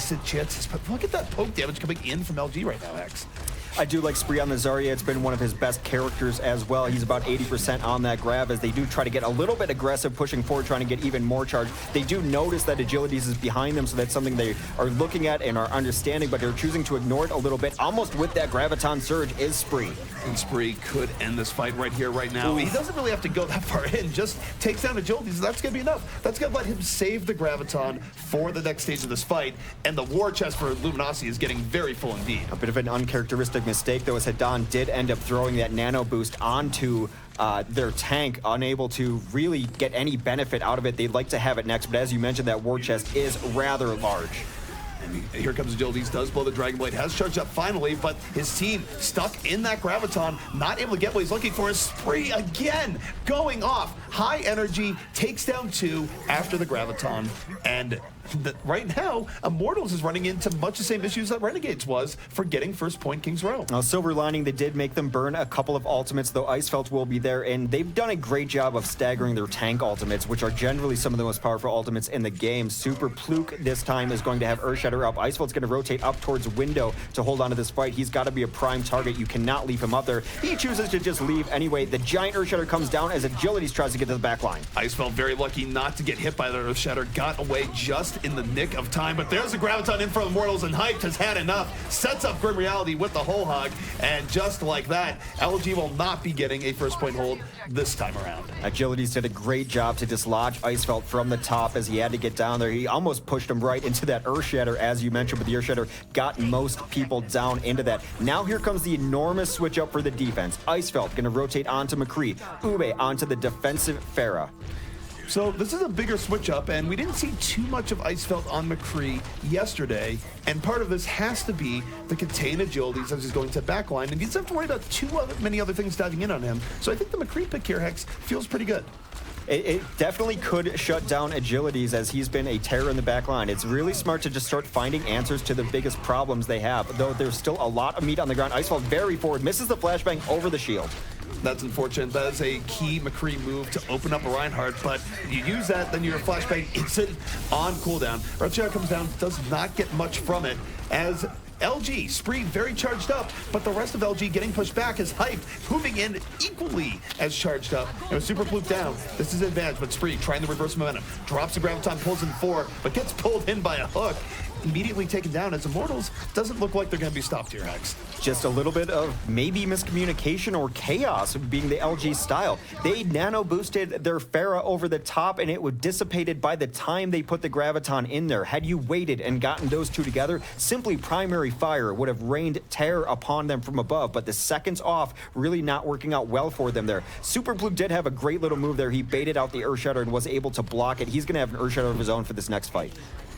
decent chances, but look at that poke damage coming in from LG right now, Hex. I do like Spree on the Zarya. It's been one of his best characters as well. He's about 80% on that grab as they do try to get a little bit aggressive, pushing forward, trying to get even more charge. They do notice that Agilities is behind them, so that's something they are looking at and are understanding, but they're choosing to ignore it a little bit. Almost with that Graviton Surge is Spree. And Spree could end this fight right here, right now. Ooh. He doesn't really have to go that far in, just takes down Agilities, and that's going to be enough. That's going to let him save the Graviton for the next stage of this fight, and the war chest for Luminosity is getting very full indeed. A bit of an uncharacteristic mistake, though, as Don did end up throwing that nano boost onto their tank, unable to really get any benefit out of it. They'd like to have it next, but as you mentioned, that war chest is rather large. And here comes Agilities, does blow the Dragon Blade, has charged up finally, but his team stuck in that Graviton, not able to get what he's looking for. Spree again, going off. High energy, takes down 2 after the Graviton, and right now, Immortals is running into much the same issues that Renegades was for getting first point King's Row. Now, silver lining, they did make them burn a couple of ultimates, though Icefelt will be there, and they've done a great job of staggering their tank ultimates, which are generally some of the most powerful ultimates in the game. Super Pluke this time is going to have Earthshatter up. Icefelt's going to rotate up towards Window to hold on to this fight. He's got to be a prime target. You cannot leave him up there. He chooses to just leave anyway. The giant Earthshatter comes down as Agilities tries to get to the back line. Icefelt very lucky not to get hit by the Earthshatter. Got away just in the nick of time, but there's a Graviton in front of Immortals, and Hyped has had enough. Sets up Grim Reality with the whole hog, and just like that, LG will not be getting a first point hold this time around. Agilities did a great job to dislodge Icefelt from the top as he had to get down there. He almost pushed him right into that Earthshatter, as you mentioned, but the Earthshatter got most people down into that. Now here comes the enormous switch up for the defense. Icefelt going to rotate onto McCree. Ube onto the defensive Pharah. So this is a bigger switch up, and we didn't see too much of Icefelt on McCree yesterday, and part of this has to be the contain Agilities as he's going to backline, and he doesn't have to worry about many other things diving in on him. So I think the McCree pick here, Hex, feels pretty good. It definitely could shut down Agilities as he's been a terror in the back line. It's really smart to just start finding answers to the biggest problems they have, though there's still a lot of meat on the ground. Icefelt very forward, misses the flashbang over the shield. That's unfortunate. That is a key McCree move to open up a Reinhardt, but you use that, then your flashbang isn't on cooldown. Earthshatter comes down, does not get much from it, as LG, Spree very charged up, but the rest of LG getting pushed back is Hyped, moving in equally as charged up. And with Super Pluke down, this is an advantage, but Spree trying to reverse momentum. Drops the Graviton, pulls in 4, but gets pulled in by a hook. Immediately taken down as Immortals doesn't look like they're going to be stopped here, Hex. Just a little bit of maybe miscommunication or chaos being the LG style. They nano boosted their Pharah over the top and it was dissipated by the time they put the Graviton in there. Had you waited and gotten those two together, simply primary fire would have rained terror upon them from above, but the seconds off really not working out well for them there. Super Blue did have a great little move there. He baited out the Earthshatter and was able to block it. He's going to have an Earthshatter of his own for this next fight.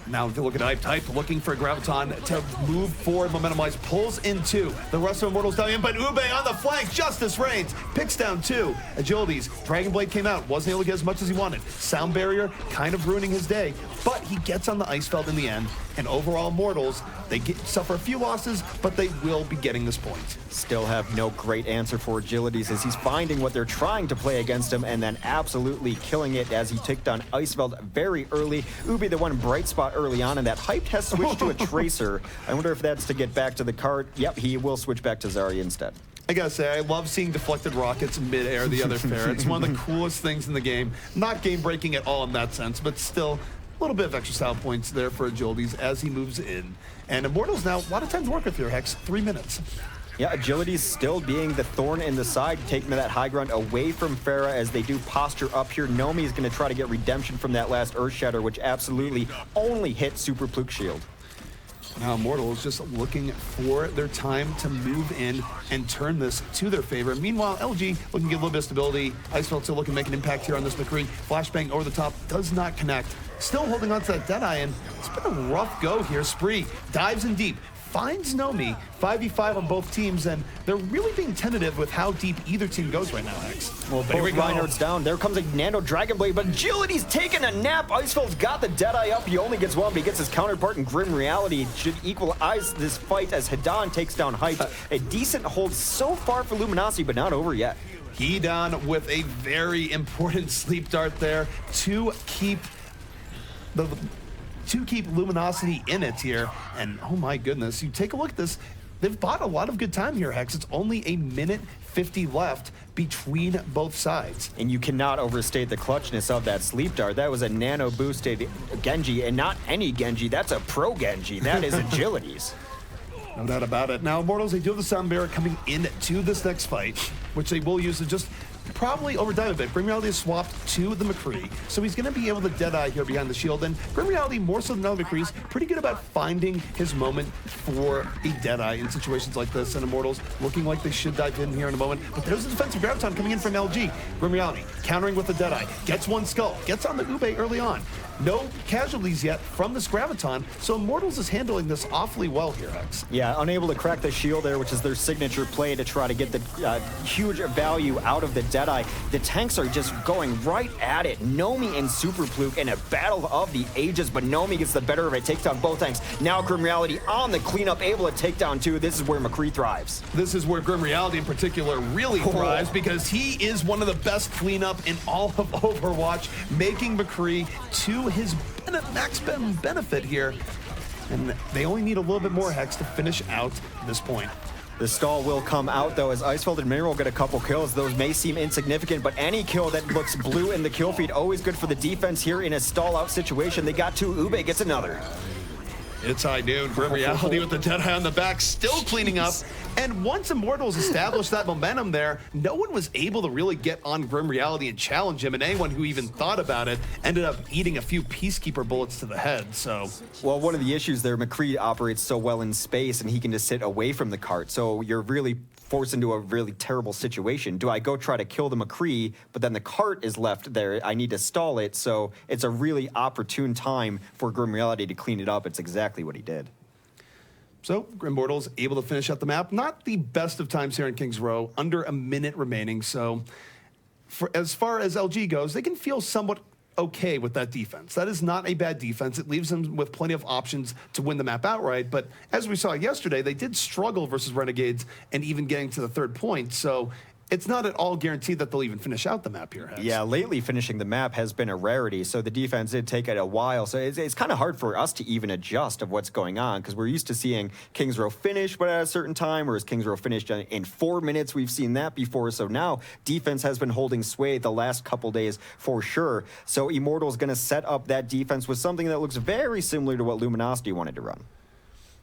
Now if you look at Hype, looking for a Graviton to move forward, momentum-wise, pulls in 2. The rest of Immortals down in, but Ube on the flank, Justice reigns, picks down 2. Agilities, Dragon Blade came out, wasn't able to get as much as he wanted. Sound barrier kind of ruining his day, but he gets on the Icefelt in the end, and overall Immortals, they suffer a few losses, but they will be getting this point. Still have no great answer for Agilities as he's finding what they're trying to play against him and then absolutely killing it as he took down Icefelt very early. Ube the one bright spot early on, and that Hyped has switched to a Tracer. I wonder if that's to get back to the cart. Yep, he will switch back to Zarya instead. I gotta say, I love seeing deflected rockets mid-air the other Pharah. It's one of the coolest things in the game. Not game-breaking at all in that sense, but still a little bit of extra style points there for Agilities as he moves in. And Immortals now, a lot of time to work with here, Hex. 3 minutes. Yeah, Agility's still being the thorn in the side, taking that high ground away from Pharah as they do posture up here. Nomi is going to try to get redemption from that last Earthshatter, which absolutely only hit Super Pluke shield. Now Immortals just looking for their time to move in and turn this to their favor. Meanwhile, LG looking to get a little bit of stability. Icefelt still looking to make an impact here on this McCree. Flashbang over the top, does not connect. Still holding on to that Deadeye, and it's been a rough go here. Spree dives in deep, finds Nomi, 5v5 on both teams, and they're really being tentative with how deep either team goes right now, Hex. Well, both Reinhardt's down. There comes a Nano Dragon Blade, but Agility's taking a nap. Icefeld's got the Deadeye up. He only gets one, but he gets his counterpart in Grim Reality. Should equalize this fight as Hadan takes down Hype. A decent hold so far for Luminosity, but not over yet. He down with a very important sleep dart there to keep the to keep Luminosity in it here. And oh my goodness, you take a look at this. They've bought a lot of good time here, Hex. It's only a minute 50 left between both sides. And you cannot overstate the clutchness of that sleep dart. That was a nano boosted Genji, and not any Genji. That's a pro Genji. That is agilities. No doubt about it. Now, Immortals, they do have the Sound Barrier coming into this next fight, which they will use to just probably overdrive a bit. Grim Reality is swapped to the McCree, so he's going to be able to Deadeye here behind the shield. And Grim Reality, more so than other McCree's, pretty good about finding his moment for a Deadeye in situations like this. And Immortals looking like they should dive in here in a moment. But there's a defensive Graviton coming in from LG. Grim Reality countering with the Deadeye, gets one skull, gets on the Ube early on. No casualties yet from this Graviton, so Immortals is handling this awfully well here, Hex. Yeah, unable to crack the shield there, which is their signature play to try to get the huge value out of the Deadeye. The tanks are just going right at it. Nomi and Super Pluke in a battle of the ages, but Nomi gets the better of it, takes down both tanks. Now Grim Reality on the cleanup, able to take down two. This is where McCree thrives. This is where Grim Reality in particular really thrives, because he is one of the best cleanup in all of Overwatch, making McCree to his max benefit here. And they only need a little bit more, Hex, to finish out this point. The stall will come out, though, as Icefeld and Mineral get a couple kills. Those may seem insignificant, but any kill that looks blue in the kill feed, always good for the defense here in a stall-out situation. They got two. Ube gets another. It's high noon. Grim Reality with the Deadeye on the back, still cleaning up. And once Immortals established that momentum there, no one was able to really get on Grim Reality and challenge him. And anyone who even thought about it ended up eating a few Peacekeeper bullets to the head. So, well, one of the issues there, McCree operates so well in space, and he can just sit away from the cart. So you're really forced into a really terrible situation. Do I go try to kill the McCree, but then the cart is left there? I need to stall it. So it's a really opportune time for Grim Reality to clean it up. It's exactly what he did. So, Immortals able to finish out the map. Not the best of times here in Kings Row, under a minute remaining. So, as far as LG goes, they can feel somewhat okay with that defense. That is not a bad defense. It leaves them with plenty of options to win the map outright. But as we saw yesterday, they did struggle versus Renegades and even getting to the third point. So, it's not at all guaranteed that they'll even finish out the map here, Hex. Yeah, lately finishing the map has been a rarity, so the defense did take it a while. So it's kind of hard for us to even adjust of what's going on, because we're used to seeing Kings Row finish but at a certain time, whereas Kings Row finished in 4 minutes. We've seen that before, so now defense has been holding sway the last couple days for sure. So Immortal's going to set up that defense with something that looks very similar to what Luminosity wanted to run.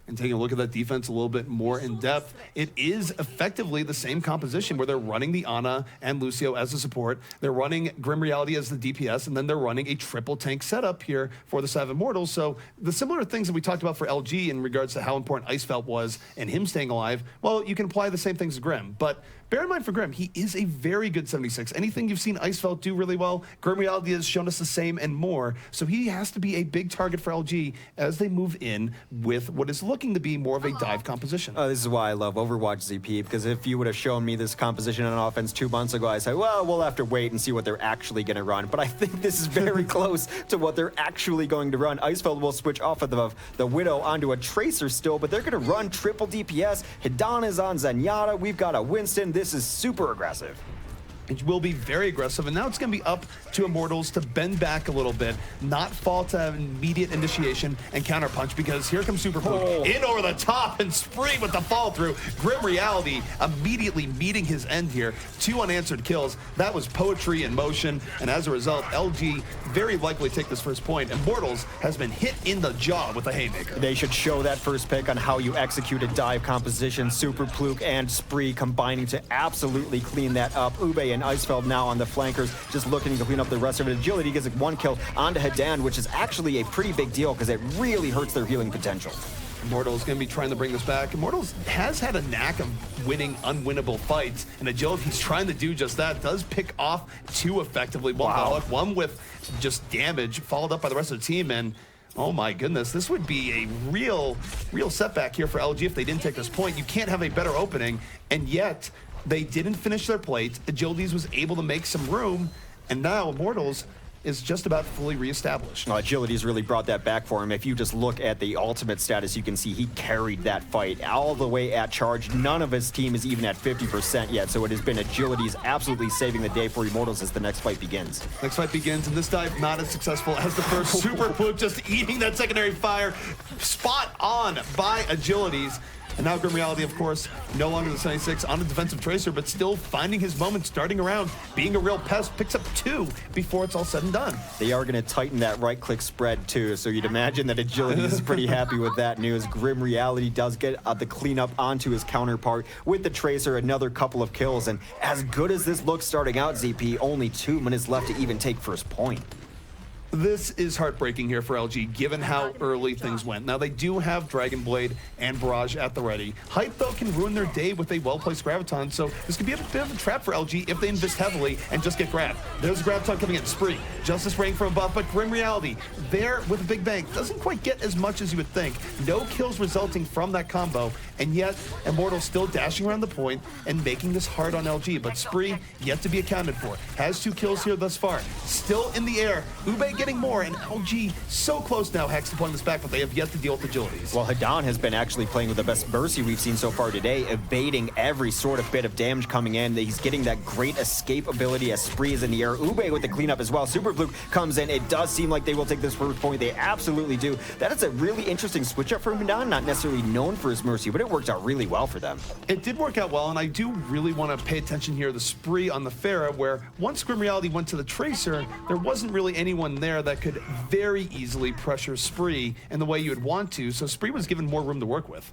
And taking a look at that defense a little bit more in depth, it is effectively the same composition where they're running the Ana and Lucio as the support. They're running Grim Reality as the DPS, and then they're running a triple tank setup here for the 7 Immortals. So the similar things that we talked about for LG in regards to how important Icefeld was and him staying alive, well, you can apply the same things to Grim. But bear in mind for Grim, he is a very good 76. Anything you've seen Icefeld do really well, Grim Reality has shown us the same and more. So he has to be a big target for LG as they move in with what is looking to be more of a dive composition. This is why I love Overwatch ZP, because if you would have shown me this composition on offense 2 months ago, I'd say, well, we'll have to wait and see what they're actually going to run. But I think this is very close to what they're actually going to run. Icefeld will switch off of the Widow onto a Tracer still, but they're going to run triple DPS. Hidan is on Zenyatta. We've got a Winston. This is super aggressive. It will be very aggressive, and now it's going to be up to Immortals to bend back a little bit, not fall to immediate initiation and counterpunch, because here comes Super Pluke in over the top and spree with the fall through. Grim Reality immediately meeting his end here. 2 unanswered kills. That was poetry in motion, and as a result, LG very likely take this first point. Immortals has been hit in the jaw with a haymaker. They should show that first pick on how you execute a dive composition. Super Pluke and Spree combining to absolutely clean that up. Ube and Icefeld now on the flankers, just looking to clean up the rest of it. Agility gets 1 kill onto Hidan, which is actually a pretty big deal because it really hurts their healing potential. Immortals going to be trying to bring this back. Immortals has had a knack of winning unwinnable fights, and Agility's trying to do just that. Does pick off 2 effectively. One with just damage, followed up by the rest of the team, and oh my goodness, this would be a real setback here for LG if they didn't take this point. You can't have a better opening, and yet they didn't finish their plate. Agilities was able to make some room, and now Immortals is just about fully reestablished. Well, Agility's really brought that back for him. If you just look at the ultimate status, you can see he carried that fight all the way at charge. None of his team is even at 50% yet, so it has been Agility's absolutely saving the day for Immortals as the next fight begins. Next fight begins, and this dive not as successful as the first. Super Poop just eating that secondary fire. Spot on by Agilities. And now Grim Reality, of course, no longer the 76 on a defensive tracer, but still finding his moment, starting around, being a real pest, picks up 2 before it's all said and done. They are going to tighten that right-click spread, too, so you'd imagine that Agility is pretty happy with that news. Grim Reality does get the cleanup onto his counterpart with the tracer, another couple of kills, and as good as this looks starting out, ZP, only 2 minutes left to even take first point. This is heartbreaking here for LG, given how early things went. Now, they do have Dragon Blade and Barrage at the ready. Height, though, can ruin their day with a well-placed Graviton, so this could be a bit of a trap for LG if they invest heavily and just get grabbed. There's a Graviton coming in. Spree, Justice spraying from above, but Grim Reality, there with a big bang, doesn't quite get as much as you would think. No kills resulting from that combo, and yet Immortals still dashing around the point and making this hard on LG, but Spree yet to be accounted for. Has 2 kills here thus far. Still in the air. Ube getting more, and LG so close now, Hex, to pulling this back, but they have yet to deal with Agilities. Well, Hadan has been actually playing with the best Mercy we've seen so far today, evading every sort of bit of damage coming in. He's getting that great escape ability as Spree is in the air. Ube with the cleanup as well. Super Fluke comes in. It does seem like they will take this first point. They absolutely do. That is a really interesting switch up from Hadan, not necessarily known for his Mercy, but it worked out really well for them. It did work out well, and I do really want to pay attention here to the Spree on the Pharah, where once Grim Reality went to the Tracer, there wasn't really anyone there that could very easily pressure Spree in the way you would want to, so Spree was given more room to work with.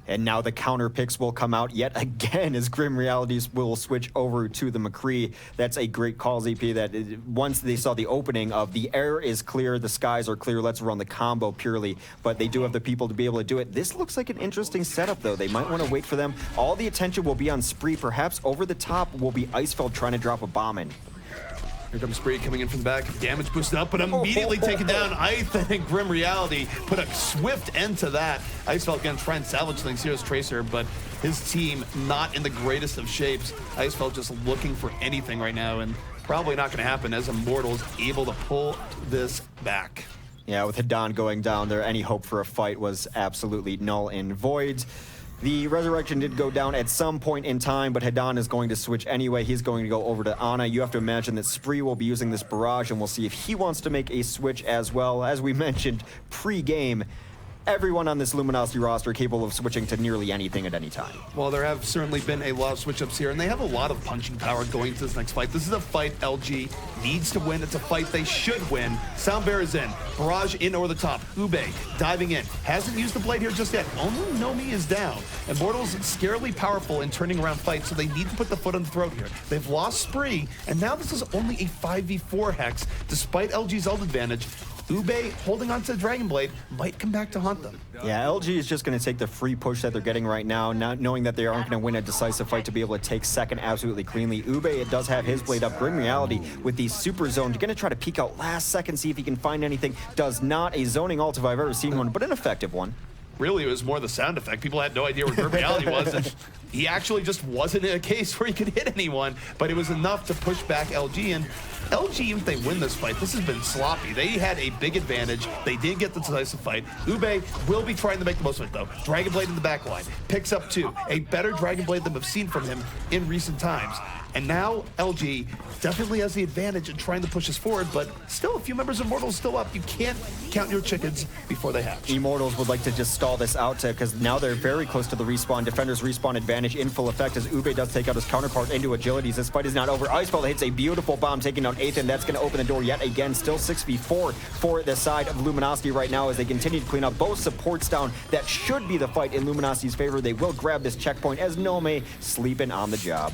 And now the counter picks will come out yet again as Grim Realities will switch over to the McCree. That's a great call, ZP, that once they saw the opening of the air is clear, the skies are clear, let's run the combo purely. But they do have the people to be able to do it. This looks like an interesting setup, though. They might want to wait for them. All the attention will be on Spree. Perhaps over the top will be Icefeld trying to drop a bomb in. Here comes Spree coming in from the back. Damage boosted up, but immediately taken down. I think Grim Reality put a swift end to that. Icefeld going to try and salvage things here as Tracer, but his team not in the greatest of shapes. Icefeld just looking for anything right now, and probably not going to happen as Immortals able to pull this back. Yeah, with Hadan going down there, any hope for a fight was absolutely null and void. The Resurrection did go down at some point in time, but Hadan is going to switch anyway. He's going to go over to Ana. You have to imagine that Spree will be using this Barrage, and we'll see if he wants to make a switch as well. As we mentioned pre-game, everyone on this Luminosity roster capable of switching to nearly anything at any time. Well, there have certainly been a lot of switch-ups here, and they have a lot of punching power going to this next fight. This is a fight LG needs to win. It's a fight they should win. Sound Bear is in. Barrage in over the top. Ube diving in. Hasn't used the blade here just yet. Only Nomi is down. Immortals scarily powerful in turning around fights, so they need to put the foot on the throat here. They've lost Spree, and now this is only a 5v4 Hex, despite LG's ult advantage. Ube holding on to the Dragon Blade might come back to haunt them. Yeah, LG is just going to take the free push that they're getting right now, not knowing that they aren't going to win a decisive fight to be able to take second absolutely cleanly. Ube, it does have his blade up. Grim Reality with the super zone. You're going to try to peek out last second, see if he can find anything. Does not. A zoning ult if I've ever seen one, but an effective one. Really, it was more the sound effect. People had no idea where Grim Reality was, and he actually just wasn't in a case where he could hit anyone, but it was enough to push back LG, and LG, even if they win this fight, this has been sloppy. They had a big advantage. They did get the decisive fight. Ube will be trying to make the most of it, though. Dragon Blade in the back line. Picks up 2. A better Dragon Blade than we've seen from him in recent times. And now LG definitely has the advantage in trying to push us forward, but still a few members of Immortals still up. You can't count your chickens before they hatch. Immortals would like to just stall this out because now they're very close to the respawn. Defender's respawn advantage in full effect as Ube does take out his counterpart into Agilities. This fight is not over. Icefeld hits a beautiful bomb, taking out Ethan. That's going to open the door yet again. Still 6v4 for the side of Luminosity right now as they continue to clean up both supports down. That should be the fight in Luminosity's favor. They will grab this checkpoint as Nome sleeping on the job.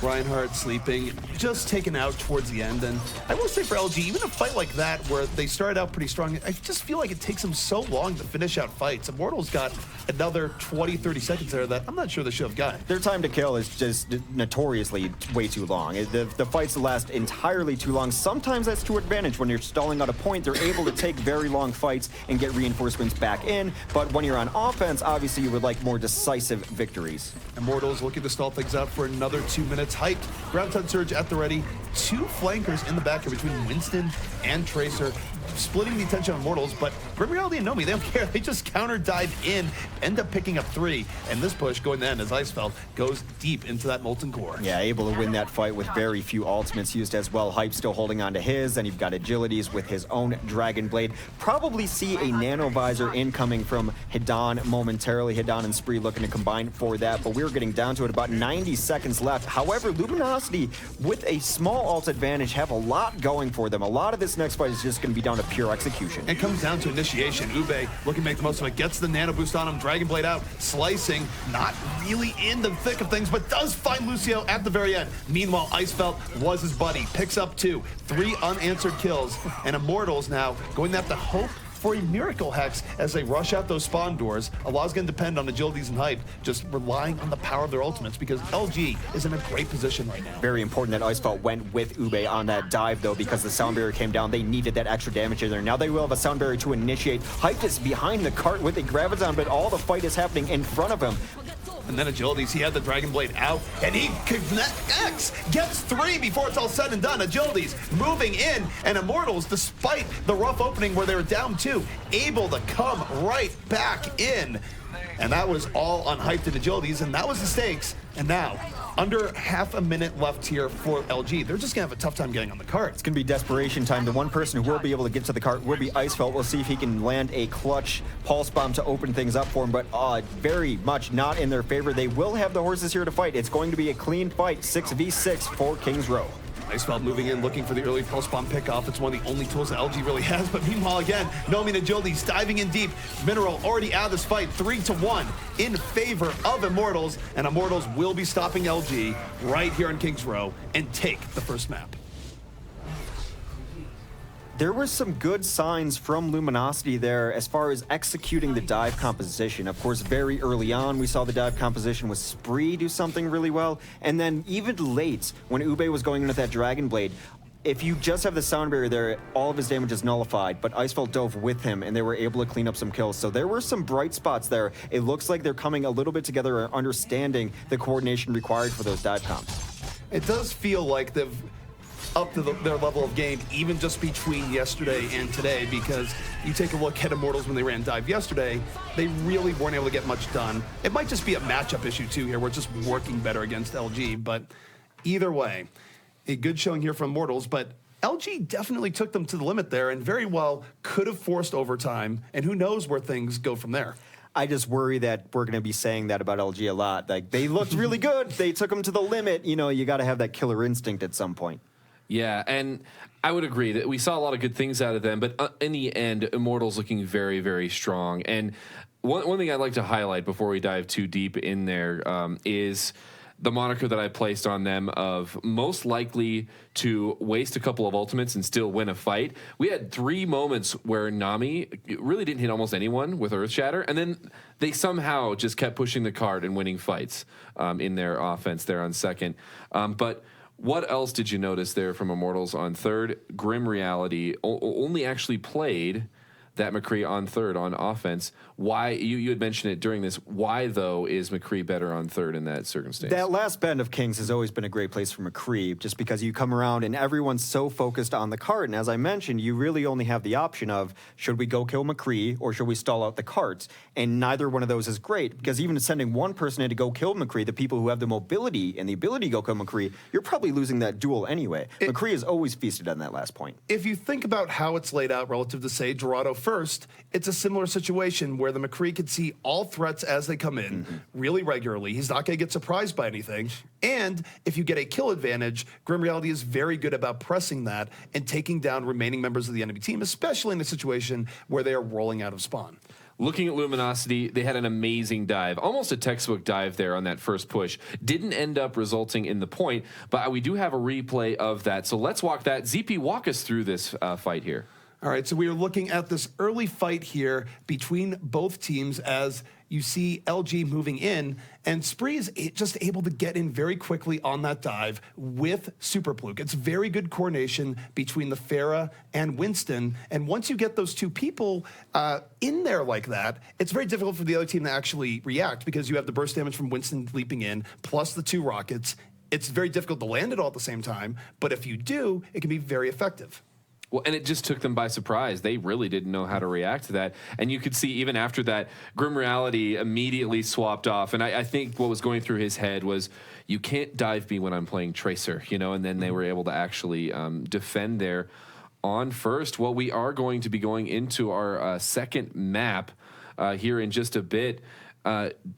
Reinhardt sleeping, just taken out towards the end. And I will say for LG, even a fight like that where they started out pretty strong, I just feel like it takes them so long to finish out fights. Immortals got another 20, 30 seconds there that I'm not sure they should have gotten. Their time to kill is just notoriously way too long. The fights last entirely too long. Sometimes that's to advantage. When you're stalling out a point, they're able to take very long fights and get reinforcements back in. But when you're on offense, obviously you would like more decisive victories. Immortals looking to stall things out for another 2 minutes. gets hyped. Graviton Surge at the ready. 2 flankers in the back here between Winston and Tracer, splitting the attention on Immortals, but Grim Reality and Nomi, they don't care. They just counter dive in, end up picking up 3, and this push going to end as Icefeld goes deep into that Molten Core. Yeah, able to win that fight with very few ultimates used as well. Hype still holding on to his, and you've got Agilities with his own Dragon Blade. Probably see a Nano Visor incoming from Hidan momentarily. Hidan and Spree looking to combine for that, but we're getting down to it, about 90 seconds left. However, Luminosity, with a small ult advantage, have a lot going for them. A lot of this next fight is just going to be down to pure execution. It comes down to initiation. Ube looking to make the most of it, gets the nano boost on him, Dragon Blade out, slicing, not really in the thick of things, but does find Lucio at the very end. Meanwhile, Icefeld was his buddy, picks up 2, 3 unanswered kills, and Immortals now going to have to hope for a miracle hex as they rush out those spawn doors. A lot's going to depend on Agilities and Hype, just relying on the power of their ultimates, because LG is in a great position right now. Very important that Icefeld went with Ube on that dive, though, because the sound barrier came down. They needed that extra damage in there. Now they will have a sound barrier to initiate. Hype is behind the cart with a Graviton, but all the fight is happening in front of him. And then Agilities, he had the Dragon Blade out, and he connects, gets 3 before it's all said and done. Agilities moving in, and Immortals, despite the rough opening where they were down 2, able to come right back in. And that was all on Hyped and Agilities, and that was the stakes. And now, under half a minute left here for LG. They're just going to have a tough time getting on the cart. It's going to be desperation time. The one person who will be able to get to the cart will be Icefeld. We'll see if he can land a clutch pulse bomb to open things up for him, but very much not in their favor. They will have the horses here to fight. It's going to be a clean fight, 6v6 for Kings Row. Icefeld moving in, looking for the early pulse bomb pickoff. It's one of the only tools that LG really has. But meanwhile, again, Nomi and Agilities diving in deep. Mineral already out of this fight, 3-1 in favor of Immortals. And Immortals will be stopping LG right here in Kings Row and take the first map. There were some good signs from Luminosity there as far as executing the dive composition. Of course, very early on, we saw the dive composition with Spree do something really well. And then even late, when Ube was going in with that Dragon Blade, if you just have the sound barrier there, all of his damage is nullified, but Icefeld dove with him, and they were able to clean up some kills. So there were some bright spots there. It looks like they're coming a little bit together and understanding the coordination required for those dive comps. It does feel like they've up to their level of game, even just between yesterday and today, because you take a look at Immortals when they ran dive yesterday, they really weren't able to get much done. It might just be a matchup issue too here. We're just working better against LG, but either way, a good showing here from Immortals, but LG definitely took them to the limit there and very well could have forced overtime, and who knows where things go from there. I just worry that we're going to be saying that about LG a lot. Like, they looked really good. They took them to the limit. You know, you got to have that killer instinct at some point. Yeah, and I would agree that we saw a lot of good things out of them, but in the end, Immortals looking very, very strong. And one thing I'd like to highlight before we dive too deep in there is the moniker that I placed on them of most likely to waste a couple of ultimates and still win a fight. We had 3 moments where Nami really didn't hit almost anyone with Earth Shatter, and then they somehow just kept pushing the cart and winning fights in their offense there on second. But what else did you notice there from Immortals on third? Grim Reality only actually played that McCree on third on offense. Why, you had mentioned it during this, why though is McCree better on third in that circumstance? That last bend of Kings has always been a great place for McCree, just because you come around and everyone's so focused on the cart, and as I mentioned, you really only have the option of, should we go kill McCree or should we stall out the cart? And neither one of those is great, because even sending one person in to go kill McCree, the people who have the mobility and the ability to go kill McCree, you're probably losing that duel anyway. McCree is always feasted on that last point. If you think about how it's laid out relative to, say, Dorado first, it's a similar situation where the McCree could see all threats as they come in really regularly. He's not going to get surprised by anything. And if you get a kill advantage, Grim Reality is very good about pressing that and taking down remaining members of the enemy team, especially in a situation where they are rolling out of spawn. Looking at Luminosity, they had an amazing dive, almost a textbook dive there on that first push. Didn't end up resulting in the point, but we do have a replay of that. So let's walk that. ZP, walk us through this fight here. All right, so we are looking at this early fight here between both teams as you see LG moving in, and Spree is just able to get in very quickly on that dive with Super Pluke. It's very good coordination between the Pharah and Winston, and once you get those two people in there like that, it's very difficult for the other team to actually react because you have the burst damage from Winston leaping in, plus the 2 rockets. It's very difficult to land it all at the same time, but if you do, it can be very effective. Well, and it just took them by surprise. They really didn't know how to react to that. And you could see even after that, Grim Reality immediately swapped off. And I think what was going through his head was, you can't dive me when I'm playing Tracer, you know, and then they were able to actually defend there on first. Well, we are going to be going into our second map here in just a bit.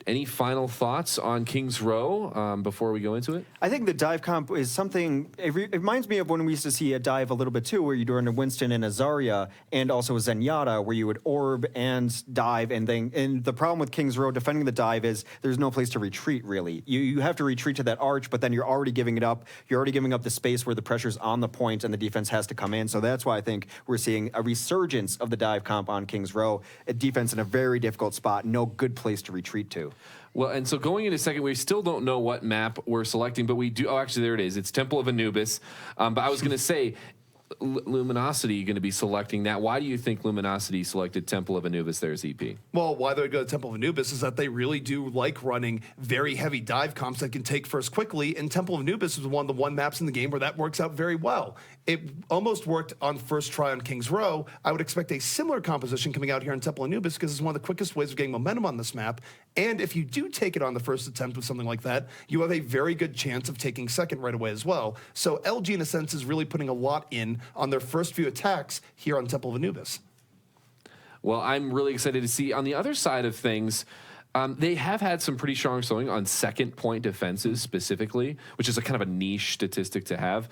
Any final thoughts on King's Row before we go into it? I think the dive comp is something, it reminds me of when we used to see a dive a little bit too, where you do a Winston and a Zarya, and also a Zenyatta, where you would orb and dive and then, and the problem with King's Row defending the dive is there's no place to retreat really. You have to retreat to that arch, but then you're already giving it up. You're already giving up the space where the pressure's on the point and the defense has to come in. So that's why I think we're seeing a resurgence of the dive comp on King's Row. A defense in a very difficult spot, no good place to retreat to. Well, and so going into second, we still don't know what map we're selecting, but we do. Oh, actually, there it is. It's Temple of Anubis. But I was going to say, Luminosity going to be selecting that. Why do you think Luminosity selected Temple of Anubis there as EP? Well, why they would go to Temple of Anubis is that they really do like running very heavy dive comps that can take first quickly, and Temple of Anubis is one of the maps in the game where that works out very well. It almost worked on first try on King's Row. I would expect a similar composition coming out here in Temple of Anubis because it's one of the quickest ways of getting momentum on this map, and if you do take it on the first attempt with something like that, you have a very good chance of taking second right away as well. So LG, in a sense, is really putting a lot in on their first few attacks here on Temple of Anubis. Well, I'm really excited to see on the other side of things. They have had some pretty strong showing on second point defenses specifically, which is a kind of a niche statistic to have.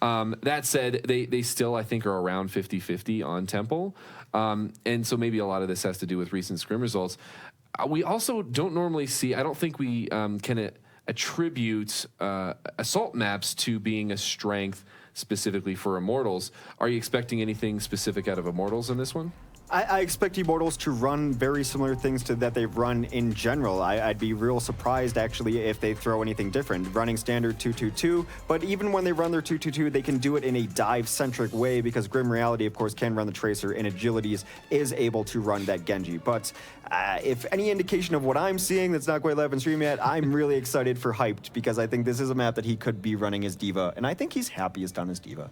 That said, they still, I think, are around 50-50 on Temple. And so maybe a lot of this has to do with recent scrim results. We also don't normally see, I don't think we can attribute assault maps to being a strength specifically for Immortals. Are you expecting anything specific out of Immortals in this one? I expect Immortals to run very similar things to that they've run in general. I'd be real surprised, actually, if they throw anything different. Running standard 2-2-2, but even when they run their 2-2-2, they can do it in a dive-centric way because Grim Reality, of course, can run the Tracer, and Agilities is able to run that Genji. But if any indication of what I'm seeing that's not quite live on stream yet, I'm really excited for Hyped because I think this is a map that he could be running as Diva, and I think he's happiest on his Diva.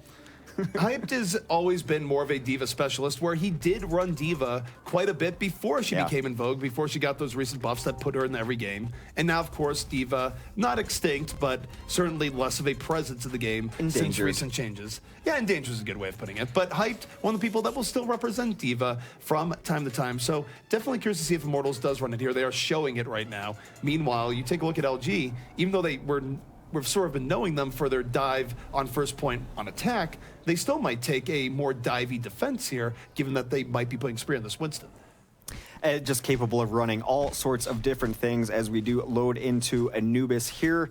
Hyped has always been more of a Diva specialist, where he did run Diva quite a bit before she became in vogue, before she got those recent buffs that put her in every game. And now, of course, Diva, not extinct, but certainly less of a presence in the game since recent changes. Yeah, endangered is a good way of putting it. But Hyped, one of the people that will still represent Diva from time to time. So definitely curious to see if Immortals does run it here. They are showing it right now. Meanwhile, you take a look at LG, even though we've sort of been knowing them for their dive on first point on attack, they still might take a more divey defense here, given that they might be putting Spear in this Winston. Just capable of running all sorts of different things as we do load into Anubis here.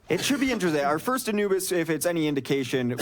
It should be interesting. Our first Anubis, if it's any indication,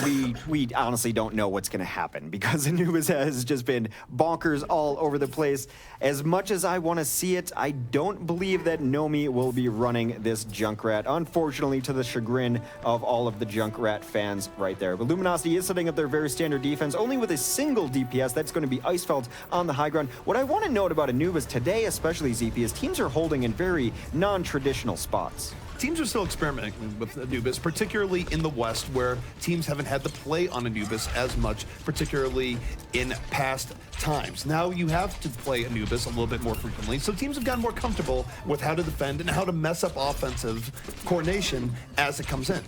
we honestly don't know what's going to happen because Anubis has just been bonkers all over the place. As much as I want to see it, I don't believe that Nomi will be running this Junkrat, unfortunately, to the chagrin of all of the Junkrat fans right there. But Luminosity is setting up their very standard defense, only with a single DPS. That's going to be Icefeld on the high ground. What I want to note about Anubis today, especially ZP, is teams are holding in very non-traditional spots. Teams are still experimenting with Anubis, particularly in the West, where teams haven't had to play on Anubis as much, particularly in past times. Now you have to play Anubis a little bit more frequently, so teams have gotten more comfortable with how to defend and how to mess up offensive coordination as it comes in.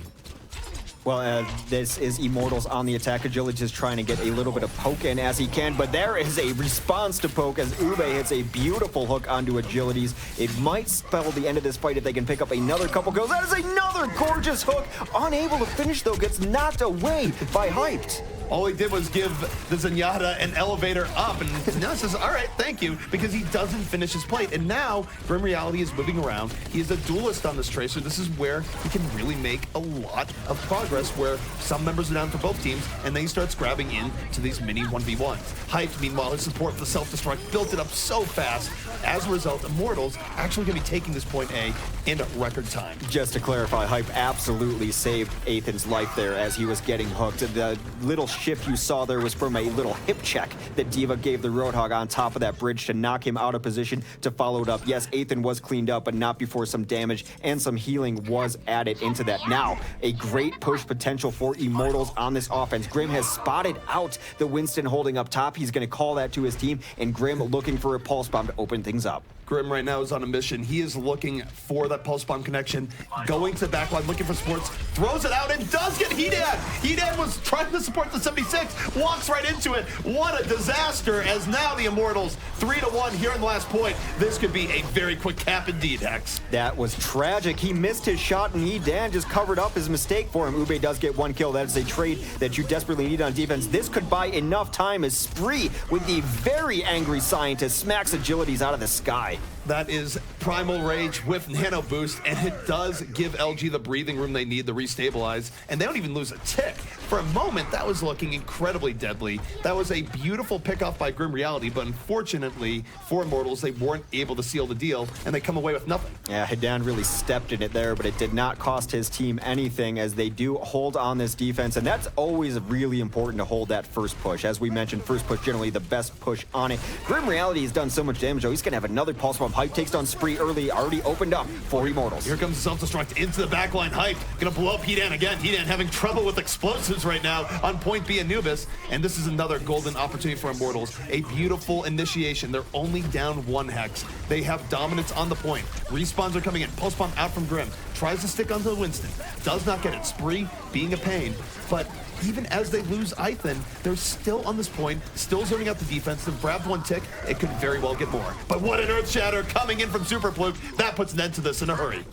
Well, this is Immortals on the attack. Agility is trying to get a little bit of poke in as he can, but there is a response to poke as Ube hits a beautiful hook onto Agilities. It might spell the end of this fight if they can pick up another couple kills. That is another gorgeous hook. Unable to finish, though, gets knocked away by Hyped. All he did was give the Zenyatta an elevator up, and Zenyatta says, all right, thank you, because he doesn't finish his plate. And now, Grim Reality is moving around. He is a duelist on this Tracer. This is where he can really make a lot of progress, where some members are down for both teams, and then he starts grabbing into these mini 1v1s. Hyped, meanwhile, his support for the self-destruct built it up so fast. As a result, Immortals actually going to be taking this point A in record time. Just to clarify, Hype absolutely saved Ethan's life there as he was getting hooked. The little shift you saw there was from a little hip check that D.Va gave the Roadhog on top of that bridge to knock him out of position to follow it up. Yes, Ethan was cleaned up, but not before some damage and some healing was added into that. Now, a great push potential for Immortals on this offense. Grim has spotted out the Winston holding up top. He's going to call that to his team, and Grim looking for a pulse bomb to open things up. Grim right now is on a mission. He is looking for that pulse bomb connection, going to the backline, looking for supports, throws it out, and does get Hedan. Hedan was trying to support the 76, walks right into it. What a disaster, as now the Immortals 3-1 here in the last point. This could be a very quick cap indeed, Hex. That was tragic. He missed his shot, and Hedan just covered up his mistake for him. Ube does get one kill. That is a trade that you desperately need on defense. This could buy enough time as Spree, with the very angry scientist, smacks agilities out of the sky. That is Primal Rage with Nano Boost, and it does give LG the breathing room they need to restabilize, and they don't even lose a tick. For a moment, that was looking incredibly deadly. That was a beautiful pickoff by Grim Reality, but unfortunately for Immortals, they weren't able to seal the deal, and they come away with nothing. Yeah, Hedan really stepped in it there, but it did not cost his team anything, as they do hold on this defense, and that's always really important to hold that first push. As we mentioned, first push generally the best push on it. Grim Reality has done so much damage, though. He's going to have another pulse bomb. Hype takes down Spree early, already opened up for Immortals. Here comes self-destruct into the backline. Hype gonna blow up Hedan again. Hedan having trouble with explosives right now on point B Anubis, and this is another golden opportunity for Immortals. A beautiful initiation. They're only down one Hex. They have dominance on the point. Respawns are coming in. Pulse bomb out from Grim. Tries to stick onto Winston. Does not get it. Spree being a pain, but even as they lose Ethan, they're still on this point, still zoning out the defense. They've grabbed one tick. It could very well get more. But what an Earth Shatter coming in from Super Fluke. That puts an end to this in a hurry.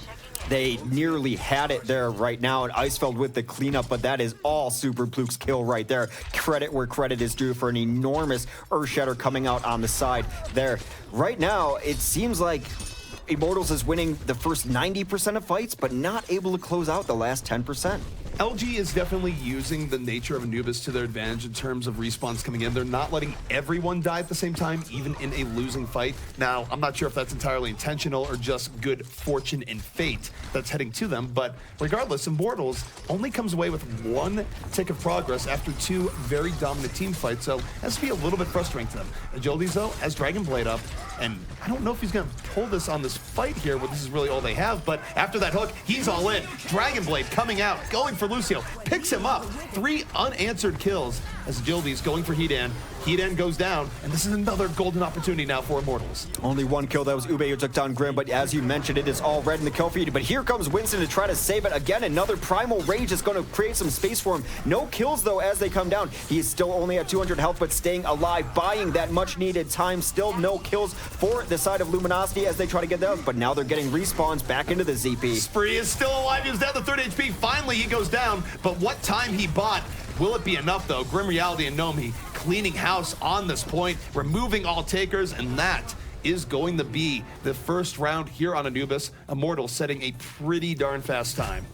They nearly had it there right now, and Icefeld with the cleanup, but that is all Super Fluke's kill right there. Credit where credit is due for an enormous Earth Shatter coming out on the side there. Right now, it seems like Immortals is winning the first 90% of fights, but not able to close out the last 10%. LG is definitely using the nature of Anubis to their advantage in terms of respawns coming in. They're not letting everyone die at the same time, even in a losing fight. Now, I'm not sure if that's entirely intentional or just good fortune and fate that's heading to them, but regardless, Immortals only comes away with one tick of progress after two very dominant team fights, so has to be a little bit frustrating to them. Agilities, though, has Dragon Blade up, and I don't know if he's going to pull this on this fight here, where this is really all they have, but after that hook, he's all in. Dragon Blade coming out, going for Lucio, picks him up. 3 unanswered kills as Agility's going for Hedan. Hedan goes down, and this is another golden opportunity now for Immortals. Only one kill. That was Ube who took down Grim, but as you mentioned, it is all red in the kill feed. But here comes Winston to try to save it again. Another Primal Rage is going to create some space for him. No kills, though, as they come down. He is still only at 200 health, but staying alive, buying that much-needed time. Still no kills for the side of Luminosity as they try to get down, but now they're getting respawns back into the ZP. Spree is still alive. He was down to 30 HP. Finally, he goes down, but what time he bought, will it be enough, though? Grim Reality and Nomi cleaning house on this point, removing all takers, and that is going to be the first round here on Anubis. Immortals setting a pretty darn fast time.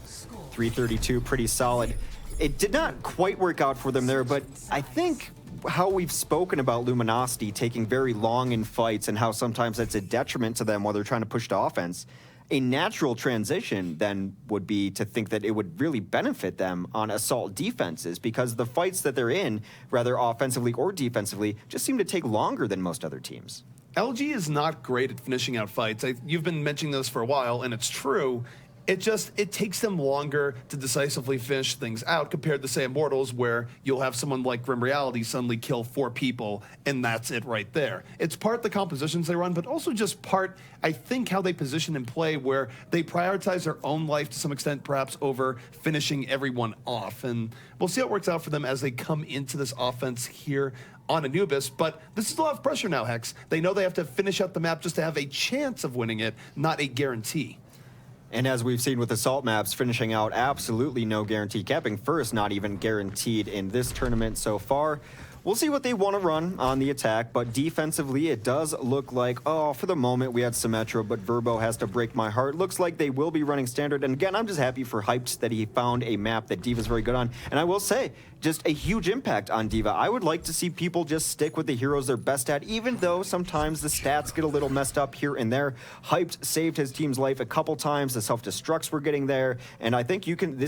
332, pretty solid. It did not quite work out for them there, but I think how we've spoken about Luminosity taking very long in fights and how sometimes that's a detriment to them while they're trying to push the offense. A natural transition then would be to think that it would really benefit them on assault defenses, because the fights that they're in, whether offensively or defensively, just seem to take longer than most other teams. LG is not great at finishing out fights. You've been mentioning this for a while, and it's true. It takes them longer to decisively finish things out compared to, say, Immortals, where you'll have someone like Grim Reality suddenly kill 4 people, and that's it right there. It's part the compositions they run, but also just part, I think, how they position and play, where they prioritize their own life to some extent, perhaps over finishing everyone off. And we'll see how it works out for them as they come into this offense here on Anubis, but this is a lot of pressure now, Hex. They know they have to finish out the map just to have a chance of winning it, not a guarantee. And as we've seen with assault maps, finishing out absolutely no guarantee. Capping first, not even guaranteed in this tournament so far. We'll see what they want to run on the attack, but defensively, it does look like, oh, for the moment, we had Symmetra, but Verbo has to break my heart. Looks like they will be running standard, and again, I'm just happy for Hyped that he found a map that D.Va's very good on, and I will say, just a huge impact on D.Va. I would like to see people just stick with the heroes they're best at, even though sometimes the stats get a little messed up here and there. Hyped saved his team's life a couple times. The self-destructs were getting there, and I think you can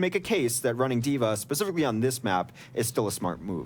make a case that running D.Va, specifically on this map, is still a smart move.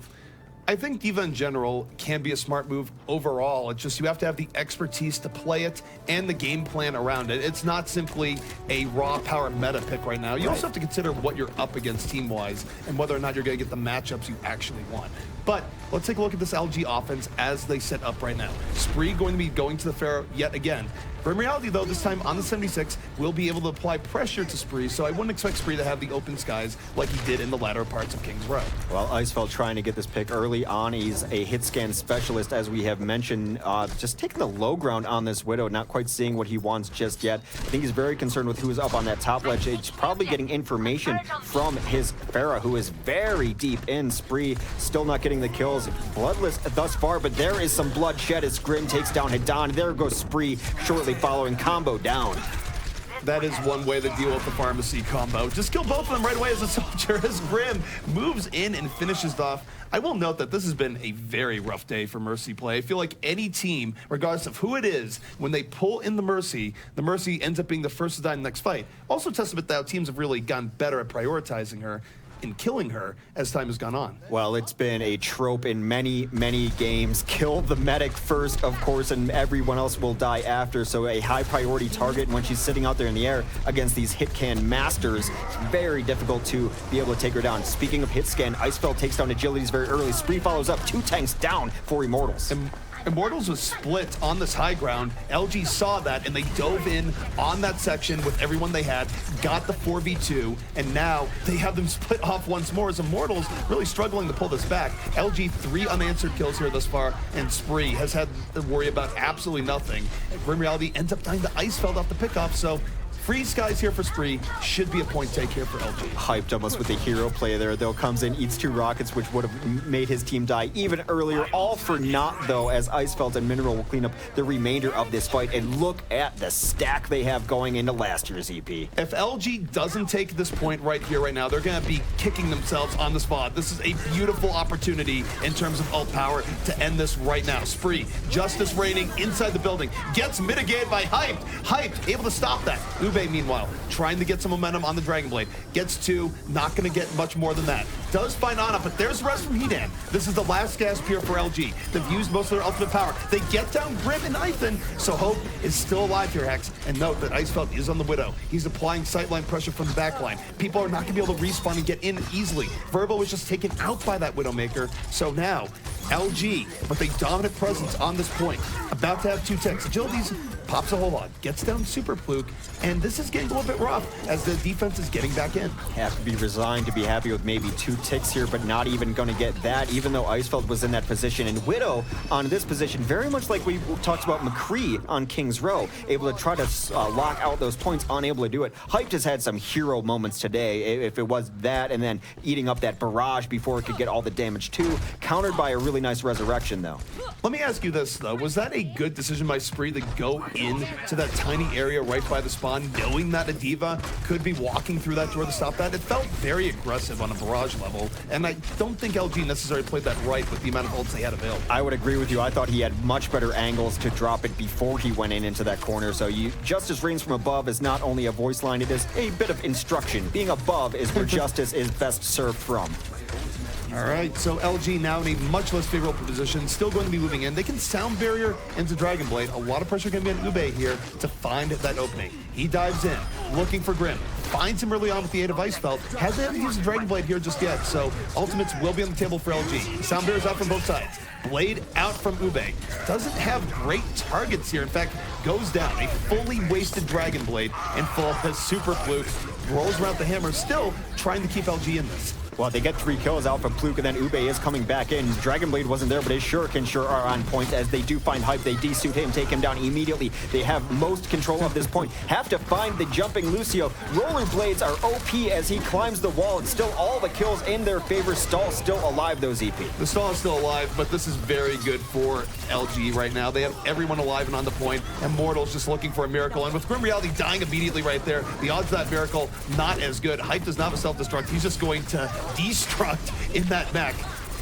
I think D.Va in general can be a smart move overall. It's just you have to have the expertise to play it and the game plan around it. It's not simply a raw power meta pick right now. You also have to consider what you're up against team-wise and whether or not you're going to get the matchups you actually want. But let's take a look at this LG offense as they set up right now. Spree going to be going to the Pharaoh yet again. In reality, though, this time on the 76, we'll be able to apply pressure to Spree, so I wouldn't expect Spree to have the open skies like he did in the latter parts of King's Row. Well, Icefeld trying to get this pick early on. He's a hit scan specialist, as we have mentioned. Just taking the low ground on this Widow, not quite seeing what he wants just yet. I think he's very concerned with who is up on that top ledge. He's probably getting information from his Pharah, who is very deep in. Spree still not getting the kills. Bloodless thus far, but there is some bloodshed as Grim takes down Hadan. There goes Spree shortly following, combo down. That is one way to deal with the pharmacy combo. Just kill both of them right away as a soldier, as Grim moves in and finishes off. I will note that this has been a very rough day for Mercy play. I feel like any team, regardless of who it is, when they pull in the Mercy ends up being the first to die in the next fight. Also testament that teams have really gotten better at prioritizing her and killing her as time has gone on. Well, it's been a trope in many, many games. Kill the medic first, of course, and everyone else will die after. So a high priority target, and when she's sitting out there in the air against these hit can masters, it's very difficult to be able to take her down. Speaking of hit scan, Icefeld takes down Agilities very early. Spree follows up, 2 tanks down for Immortals. Immortals was split on this high ground. LG saw that and they dove in on that section with everyone they had, got the 4v2, and now they have them split off once more as Immortals really struggling to pull this back. LG 3 unanswered kills here thus far, and Spree has had to worry about absolutely nothing. Grim Reality ends up dying to Icefeld off the pickoff, so free skies here for Spree. Should be a point take here for LG. Hyped almost with the hero play there, though. Comes in, eats 2 rockets, which would have made his team die even earlier. All for naught, though, as Icefeld and Mineral will clean up the remainder of this fight. And look at the stack they have going into last year's EP. If LG doesn't take this point right here, right now, they're going to be kicking themselves on the spot. This is a beautiful opportunity in terms of ult power to end this right now. Spree, Justice reigning inside the building, gets mitigated by Hyped. Hyped, able to stop that. Ube, meanwhile, trying to get some momentum on the Dragon Blade. Gets 2, not going to get much more than that. Does find Ana, but there's the rest from Hedan. This is the last gasp here for LG. They've used most of their ultimate power. They get down Grim and Ethan, so Hope is still alive here, Hex. And note that Icefeld is on the Widow. He's applying sightline pressure from the backline. People are not going to be able to respawn and get in easily. Verbo was just taken out by that Widowmaker, so now LG, with a dominant presence on this point, about to have 2 ticks. Agilities pops a whole lot, gets down Super Fluke, and this is getting a little bit rough as the defense is getting back in. Have to be resigned to be happy with maybe 2 ticks here, but not even going to get that, even though Icefeld was in that position. And Widow on this position, very much like we talked about McCree on King's Row, able to try to lock out those points, unable to do it. Hyped has had some hero moments today, if it was that, and then eating up that barrage before it could get all the damage too, countered by a really nice resurrection, though. Let me ask you this, though. Was that a good decision by Spree to go in to that tiny area right by the spawn, knowing that a D.Va could be walking through that door to stop that? It felt very aggressive on a barrage level, and I don't think LG necessarily played that right with the amount of ults they had available. I would agree with you. I thought he had much better angles to drop it before he went into that corner, so Justice reigns from above is not only a voice line, it is a bit of instruction. Being above is where Justice is best served from. All right, so LG now in a much less favorable position, still going to be moving in. They can sound barrier into Dragon Blade. A lot of pressure going to be on Ube here to find that opening. He dives in, looking for Grim. Finds him early on with the aid of Icefeld. Hasn't used the Dragon Blade here just yet, so ultimates will be on the table for LG. Sound barriers out from both sides. Blade out from Ube. Doesn't have great targets here. In fact, goes down. A fully wasted Dragon Blade and full has Super Fluke. Rolls around the hammer, still trying to keep LG in this. Well, they get 3 kills out from Pluke, and then Ube is coming back in. Dragon Blade wasn't there, but his Shuriken sure are on point as they do find Hype. They desuit him, take him down immediately. They have most control of this point. Have to find the jumping Lucio. Rollerblades are OP as he climbs the wall. It's still all the kills in their favor. Stall still alive, though, ZP. The Stall is still alive, but this is very good for LG right now. They have everyone alive and on the point. Immortals just looking for a miracle. And with Grim Reality dying immediately right there, the odds of that miracle not as good. Hype does not have a self-destruct. He's just going to destruct in that mech.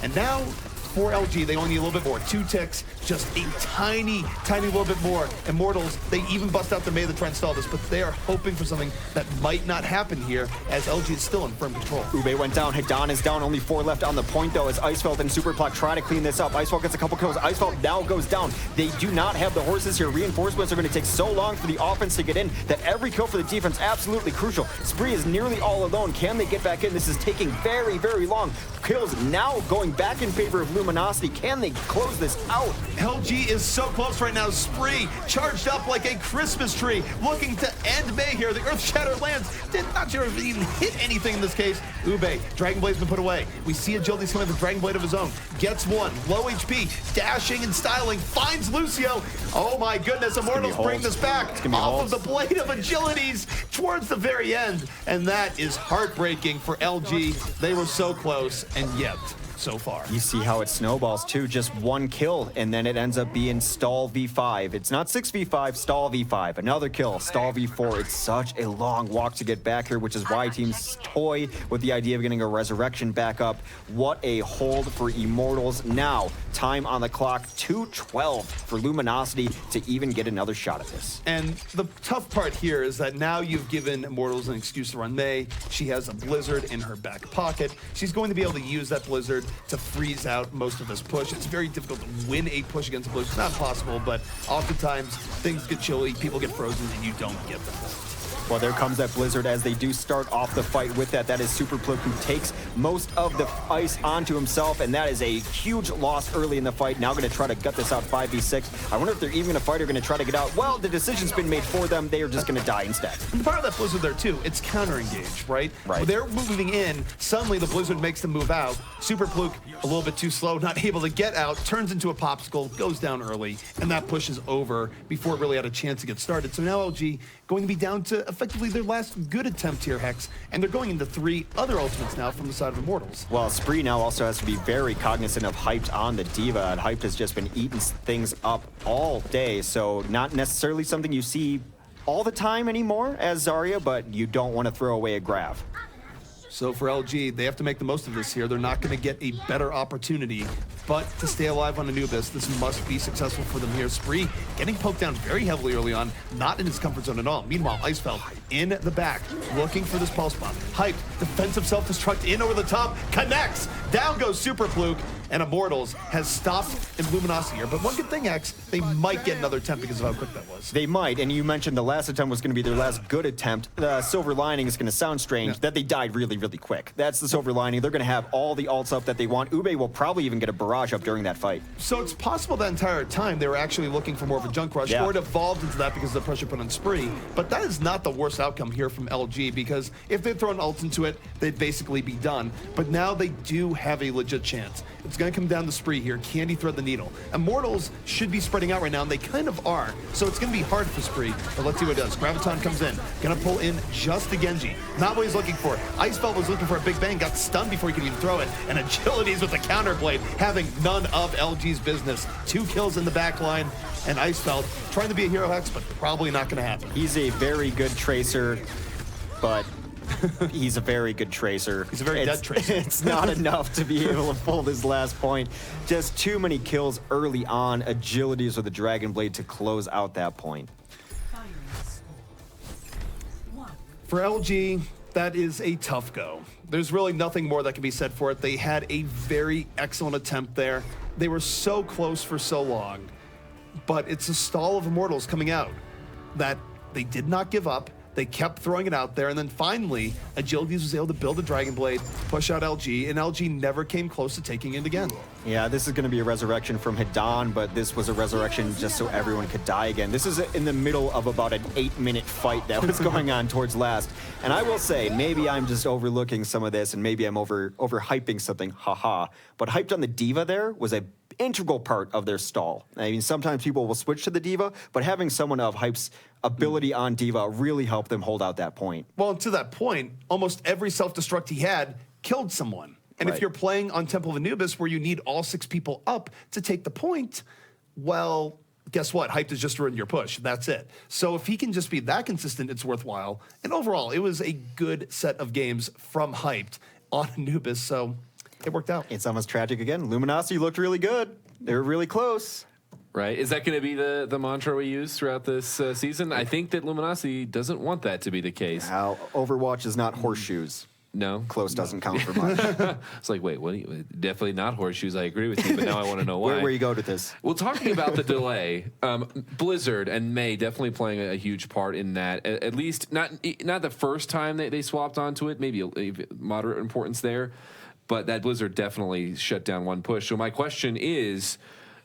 And now, for LG, they only need a little bit more. 2 ticks, just a tiny little bit more. Immortals, they even bust out the May to try and stall this, but they are hoping for something that might not happen here, as LG is still in firm control. Ube went down, Hidan is down, only 4 left on the point, though, as Icefeld and Superplot try to clean this up. Icefeld gets a couple kills, Icefeld now goes down. They do not have the horses here. Reinforcements are going to take so long for the offense to get in that every kill for the defense absolutely crucial. Spree is nearly all alone. Can they get back in? This is taking very, very long. Kills now going back in favor of Luminosity. Can they close this out? LG is so close right now. Spree charged up like a Christmas tree, looking to end May here. The Earth Shatter lands. Did not sure if he even hit anything in this case. Ube, Dragon Blade's been put away. We see Agility's coming with a Dragon Blade of his own. Gets one, low HP, dashing and styling, finds Lucio. Oh my goodness, Immortals bring this back off of the Blade of Agilities towards the very end. And that is heartbreaking for LG. They were so close, and yet so far. You see how it snowballs too, just 1 kill, and then it ends up being Stall v5. It's not 6v5, Stall v5. Another kill, Stall v4. It's such a long walk to get back here, which is why teams toy with the idea of getting a resurrection back up. What a hold for Immortals. Now, time on the clock, 2:12 for Luminosity to even get another shot at this. And the tough part here is that now you've given Immortals an excuse to run May. She has a Blizzard in her back pocket. She's going to be able to use that Blizzard to freeze out most of this push. It's very difficult to win a push against a Blizzard. It's not possible, but oftentimes things get chilly, people get frozen, and you don't get them. Well, there comes that Blizzard as they do start off the fight with that. That is Superpluke, who takes most of the ice onto himself, and that is a huge loss early in the fight. Now going to try to gut this out 5v6. I wonder if they're even going to fight or going to try to get out. Well, the decision's been made for them. They are just going to die instead. And part of that Blizzard there, too, it's counter-engage, right? Right. When they're moving in, suddenly the Blizzard makes them move out. Superpluke, a little bit too slow, not able to get out, turns into a popsicle, goes down early, and that push is over before it really had a chance to get started. So now LG going to be down to effectively their last good attempt here, Hex, and they're going into 3 other ultimates now from the side of Immortals. Well, Spree now also has to be very cognizant of Hyped on the Diva, and Hyped has just been eating things up all day, so not necessarily something you see all the time anymore as Zarya, but you don't want to throw away a Grav. So for LG, they have to make the most of this here. They're not going to get a better opportunity, but to stay alive on Anubis, this must be successful for them here. Spree getting poked down very heavily early on, not in his comfort zone at all. Meanwhile, Icefeld in the back, looking for this pulse bomb. Hyped, defensive self-destruct in over the top, connects. Down goes Superpluke, and Immortals has stopped in Luminosity here. But one good thing, X, they might get another attempt because of how quick that was. They might, and you mentioned the last attempt was going to be their last good attempt. The silver lining is going to sound strange, that they died really quick. That's the silver lining. They're going to have all the ults up that they want. Ube will probably even get a barrage up during that fight. So it's possible that entire time they were actually looking for more of a junk rush, or it evolved into that because of the pressure put on Spree. But that is not the worst outcome here from LG, because if they'd thrown ults into it, they'd basically be done. But now they do have a legit chance. It's going to come down to Spree here. Can he thread the needle? Immortals should be spreading out right now, and they kind of are. So it's going to be hard for Spree, but let's see what it does. Graviton comes in, going to pull in just the Genji. Not what he's looking for. Icefeld was looking for a big bang, got stunned before he could even throw it, and Agilities with the counterblade, having none of LG's business. 2 kills in the back line, and Icefeld trying to be a hero, Hex, but probably not going to happen. He's a very good tracer, but he's a very good tracer. He's a very dead tracer. It's not enough to be able to pull this last point. Just too many kills early on. Agilities with the Dragon Blade to close out that point. For LG, that is a tough go. There's really nothing more that can be said for it. They had a very excellent attempt there. They were so close for so long, but it's a stall of Immortals coming out that they did not give up. They kept throwing it out there, and then finally, Agilities was able to build a Dragon Blade, push out LG, and LG never came close to taking it again. Yeah, this is going to be a resurrection from Hidan, but this was a resurrection just so everyone could die again. This is in the middle of about an 8-minute fight that was going on towards last. And I will say, maybe I'm just overlooking some of this, and maybe I'm overhyping something, haha. But hyped on the Diva there was a integral part of their stall. I mean, sometimes people will switch to the Diva, but having someone of Hype's ability on Diva really helped them hold out that point. Well, and to that point, almost every self-destruct he had killed someone. And if you're playing on Temple of Anubis where you need all 6 people up to take the point, well, guess what? Hyped has just ruined your push. That's it. So if he can just be that consistent, it's worthwhile. And overall, it was a good set of games from Hyped on Anubis, so it worked out. It's almost tragic again. Luminosity looked really good. They were really close. Right. Is that going to be the mantra we use throughout this season? I think that Luminosity doesn't want that to be the case. Now, Overwatch is not horseshoes. No. Close doesn't count for much. It's like, wait, what? Definitely not horseshoes. I agree with you, but now I want to know why. Where you go with this? Well, talking about the delay, Blizzard and May definitely playing a huge part in that. At least not the first time they swapped onto it. Maybe a moderate importance there, but that Blizzard definitely shut down one push. So my question is,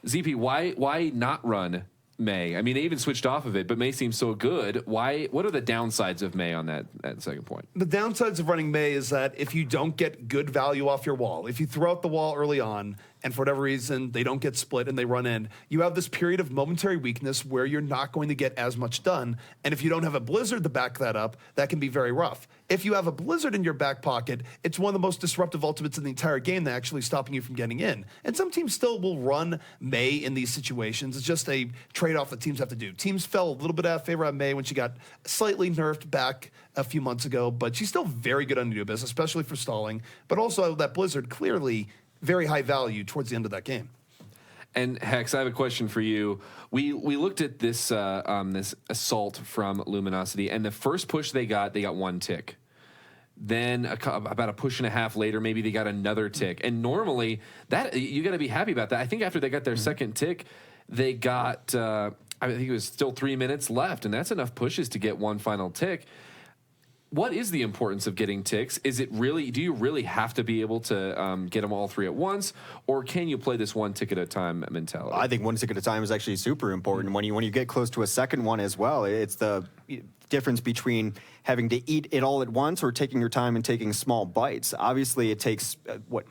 ZP, why not run May? I mean, they even switched off of it, but May seems so good. Why? What are the downsides of May on that second point? The downsides of running May is that if you don't get good value off your wall, if you throw out the wall early on, and for whatever reason they don't get split and they run in, you have this period of momentary weakness where you're not going to get as much done. And if you don't have a Blizzard to back that up, that can be very rough. If you have a Blizzard in your back pocket, it's one of the most disruptive ultimates in the entire game that actually stopping you from getting in. And some teams still will run May in these situations. It's just a trade-off that teams have to do. Teams fell a little bit out of favor on May when she got slightly nerfed back a few months ago, but she's still very good on Anubis, especially for stalling. But also that Blizzard clearly very high value towards the end of that game. And Hex, I have a question for you. We looked at this this assault from Luminosity, and the first push they got 1 tick. Then about a push and a half later, maybe they got another tick. And normally, that you got to be happy about that. I think after they got their second tick, they got I think it was still 3 minutes left, and that's enough pushes to get one final tick. What is the importance of getting ticks? Is it really? Do you really have to be able to get them all 3 at once, or can you play this 1 tick at a time mentality? I think 1 tick at a time is actually super important. When you get close to a second one as well, it's the difference between having to eat it all at once or taking your time and taking small bites. Obviously, it takes,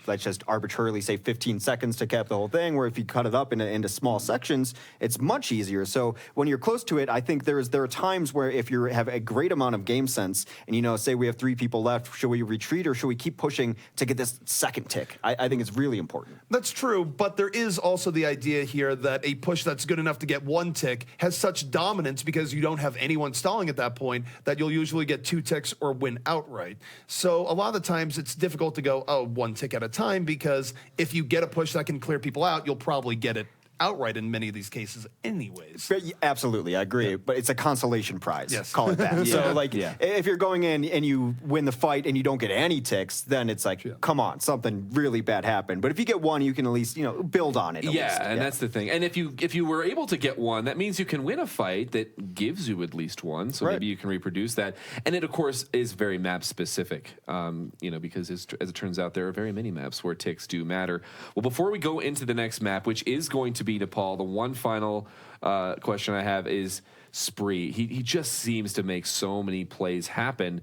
let's just arbitrarily say 15 seconds to cap the whole thing, where if you cut it up into small sections, it's much easier. So when you're close to it, I think there are times where if you have a great amount of game sense and, say we have 3 people left, should we retreat or should we keep pushing to get this second tick? I think it's really important. That's true, but there is also the idea here that a push that's good enough to get 1 tick has such dominance because you don't have anyone stalling at that point that you'll usually get 2 ticks or win outright. So a lot of the times it's difficult to go, 1 tick at a time, because if you get a push that can clear people out, you'll probably get it outright in many of these cases anyways. Absolutely, I agree. Yeah. But it's a consolation prize. Yes. Call it that. So, if you're going in and you win the fight and you don't get any ticks, then it's like, come on, something really bad happened. But if you get 1, you can at least, build on it. And that's the thing. And if you were able to get 1, that means you can win a fight that gives you at least 1. So maybe you can reproduce that. And it, of course, is very map specific, because as it turns out, there are very many maps where ticks do matter. Well, before we go into the next map, which is going to be Nepal, the one final question I have is Spree. He just seems to make so many plays happen.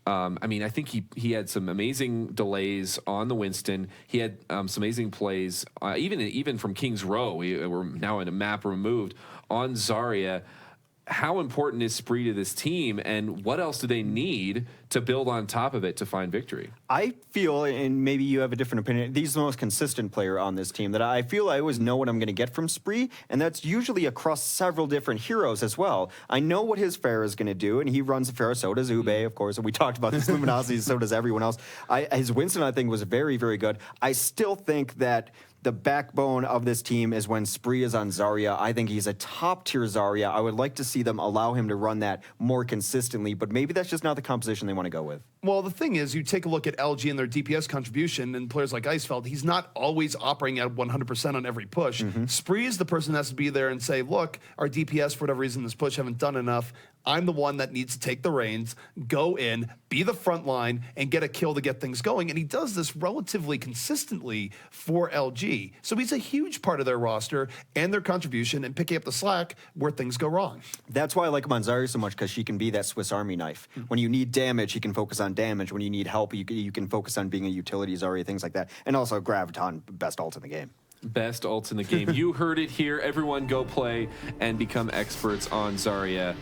I think he had some amazing delays on the Winston. He had some amazing plays, even from King's Row. We're now in a map removed on Zarya. How important is Spree to this team, and what else do they need to build on top of it to find victory? I feel, and maybe you have a different opinion, he's the most consistent player on this team, that I feel I always know what I'm going to get from Spree, and that's usually across several different heroes as well. I know what his Pharah is going to do, and he runs a Pharah, so does Ube, of course, and we talked about this Luminosity, so does everyone else. His Winston, I think, was very, very good. I still think that the backbone of this team is when Spree is on Zarya. I think he's a top-tier Zarya. I would like to see them allow him to run that more consistently, but maybe that's just not the composition they want to go with. Well, the thing is, you take a look at LG and their DPS contribution, and players like Icefeld, he's not always operating at 100% on every push. Spree is the person that has to be there and say, look, our DPS, for whatever reason, this push haven't done enough. I'm the one that needs to take the reins, go in, be the front line, and get a kill to get things going. And he does this relatively consistently for LG. So he's a huge part of their roster and their contribution and picking up the slack where things go wrong. That's why I like him on Zarya so much, because she can be that Swiss Army knife. When you need damage, he can focus on damage. When you need help, you can focus on being a utility Zarya, things like that. And also Graviton, best ult in the game. Best ults in the game. You heard it here. Everyone go play and become experts on Zarya.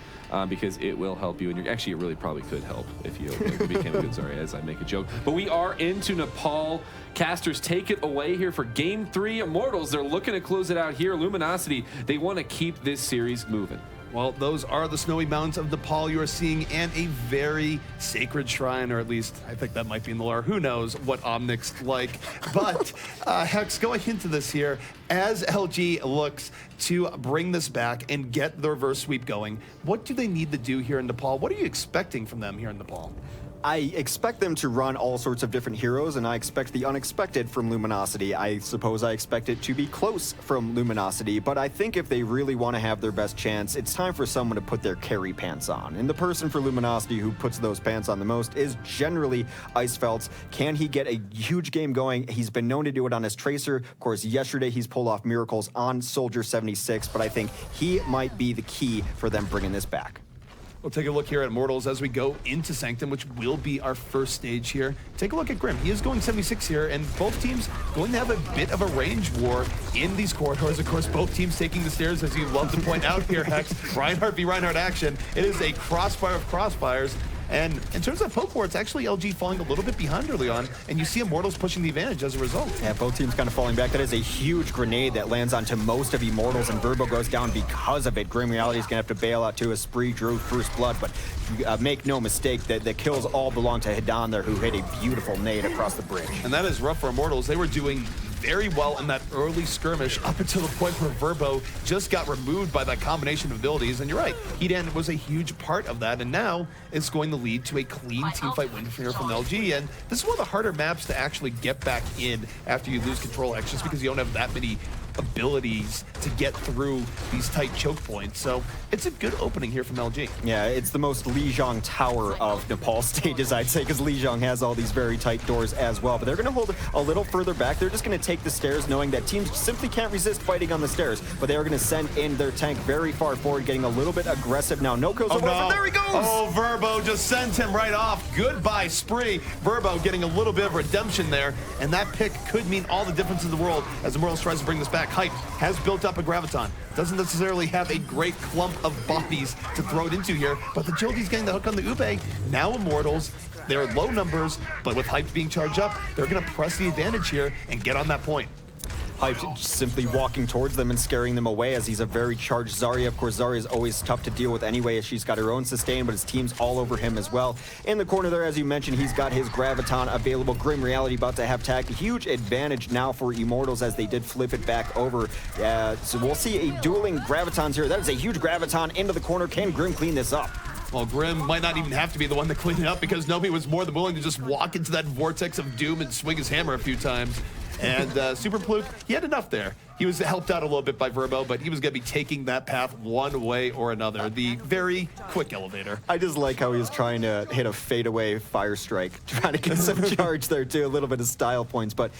Because it will help you, and actually it really probably could help if you became a good Zarya, as I make a joke. But we are into Nepal. Casters take it away here for Game 3. Immortals, they're looking to close it out here. Luminosity, they want to keep this series moving. Well, those are the snowy mountains of Nepal you are seeing, and a very sacred shrine, or at least I think that might be in the lore. Who knows what Omnic's like? But Hex, going into this here, as LG looks to bring this back and get the reverse sweep going, what do they need to do here in Nepal? What are you expecting from them here in Nepal? I expect them to run all sorts of different heroes, and I expect the unexpected from Luminosity. I suppose I expect it to be close from Luminosity, but I think if they really want to have their best chance, it's time for someone to put their carry pants on. And the person for Luminosity who puts those pants on the most is generally Icefeld. Can he get a huge game going? He's been known to do it on his Tracer. Of course, yesterday he's pulled off miracles on Soldier 76, but I think he might be the key for them bringing this back. We'll take a look here at Immortals as we go into Sanctum, which will be our first stage here. Take a look at Grim. He is going 76 here, and both teams going to have a bit of a range war in these corridors. Of course, both teams taking the stairs, as you love to point out here, Hex. Reinhardt v. Reinhardt action. It is a crossfire of crossfires. And in terms of poke war, it's actually LG falling a little bit behind early on, and you see Immortals pushing the advantage as a result. Yeah, both teams kind of falling back. That is a huge grenade that lands onto most of Immortals, and Verbo goes down because of it. Grim Reality is going to have to bail out too, as Spree drew first blood, but make no mistake that the kills all belong to Hidan there, who hit a beautiful nade across the bridge. And that is rough for Immortals. They were doing very well in that early skirmish up until the point where Verbo just got removed by that combination of abilities. And you're right, Hidan was a huge part of that, and now it's going to lead to a clean teamfight win here from LG. And this is one of the harder maps to actually get back in after you lose control X, just because you don't have that many abilities to get through these tight choke points. So it's a good opening here from LG. Yeah, it's the most Lijiang tower of Nepal stages, I'd say, because Lijiang has all these very tight doors as well. But they're going to hold a little further back. They're just going to take the stairs, knowing that teams simply can't resist fighting on the stairs. But they are going to send in their tank very far forward, getting a little bit aggressive now. No kills. There he goes! Oh, Verbo just sends him right off. Goodbye, Spree. Verbo getting a little bit of redemption there, and that pick could mean all the difference in the world as Immortals tries to bring this back. Hype has built up a Graviton. Doesn't necessarily have a great clump of bodies to throw it into here, but the Agility's getting the hook on the Ube. Now Immortals, they're low numbers, but with Hype being charged up, they're going to press the advantage here and get on that point. Hype simply walking towards them and scaring them away, as he's a very charged Zarya. Of course, Zarya is always tough to deal with anyway, as she's got her own sustain, but his team's all over him as well. In the corner there, as you mentioned, he's got his Graviton available. Grim Reality about to have tagged. Huge advantage now for Immortals, as they did flip it back over. So we'll see a dueling Gravitons here. That is a huge Graviton into the corner. Can Grim clean this up? Well, Grim might not even have to be the one to clean it up, because Nobi was more than willing to just walk into that vortex of doom and swing his hammer a few times. And Super Pluke, he had enough there. He was helped out a little bit by Verbo, but he was going to be taking that path one way or another. The very quick elevator. I just like how he was trying to hit a fadeaway fire strike, trying to get some charge there too, a little bit of style points. But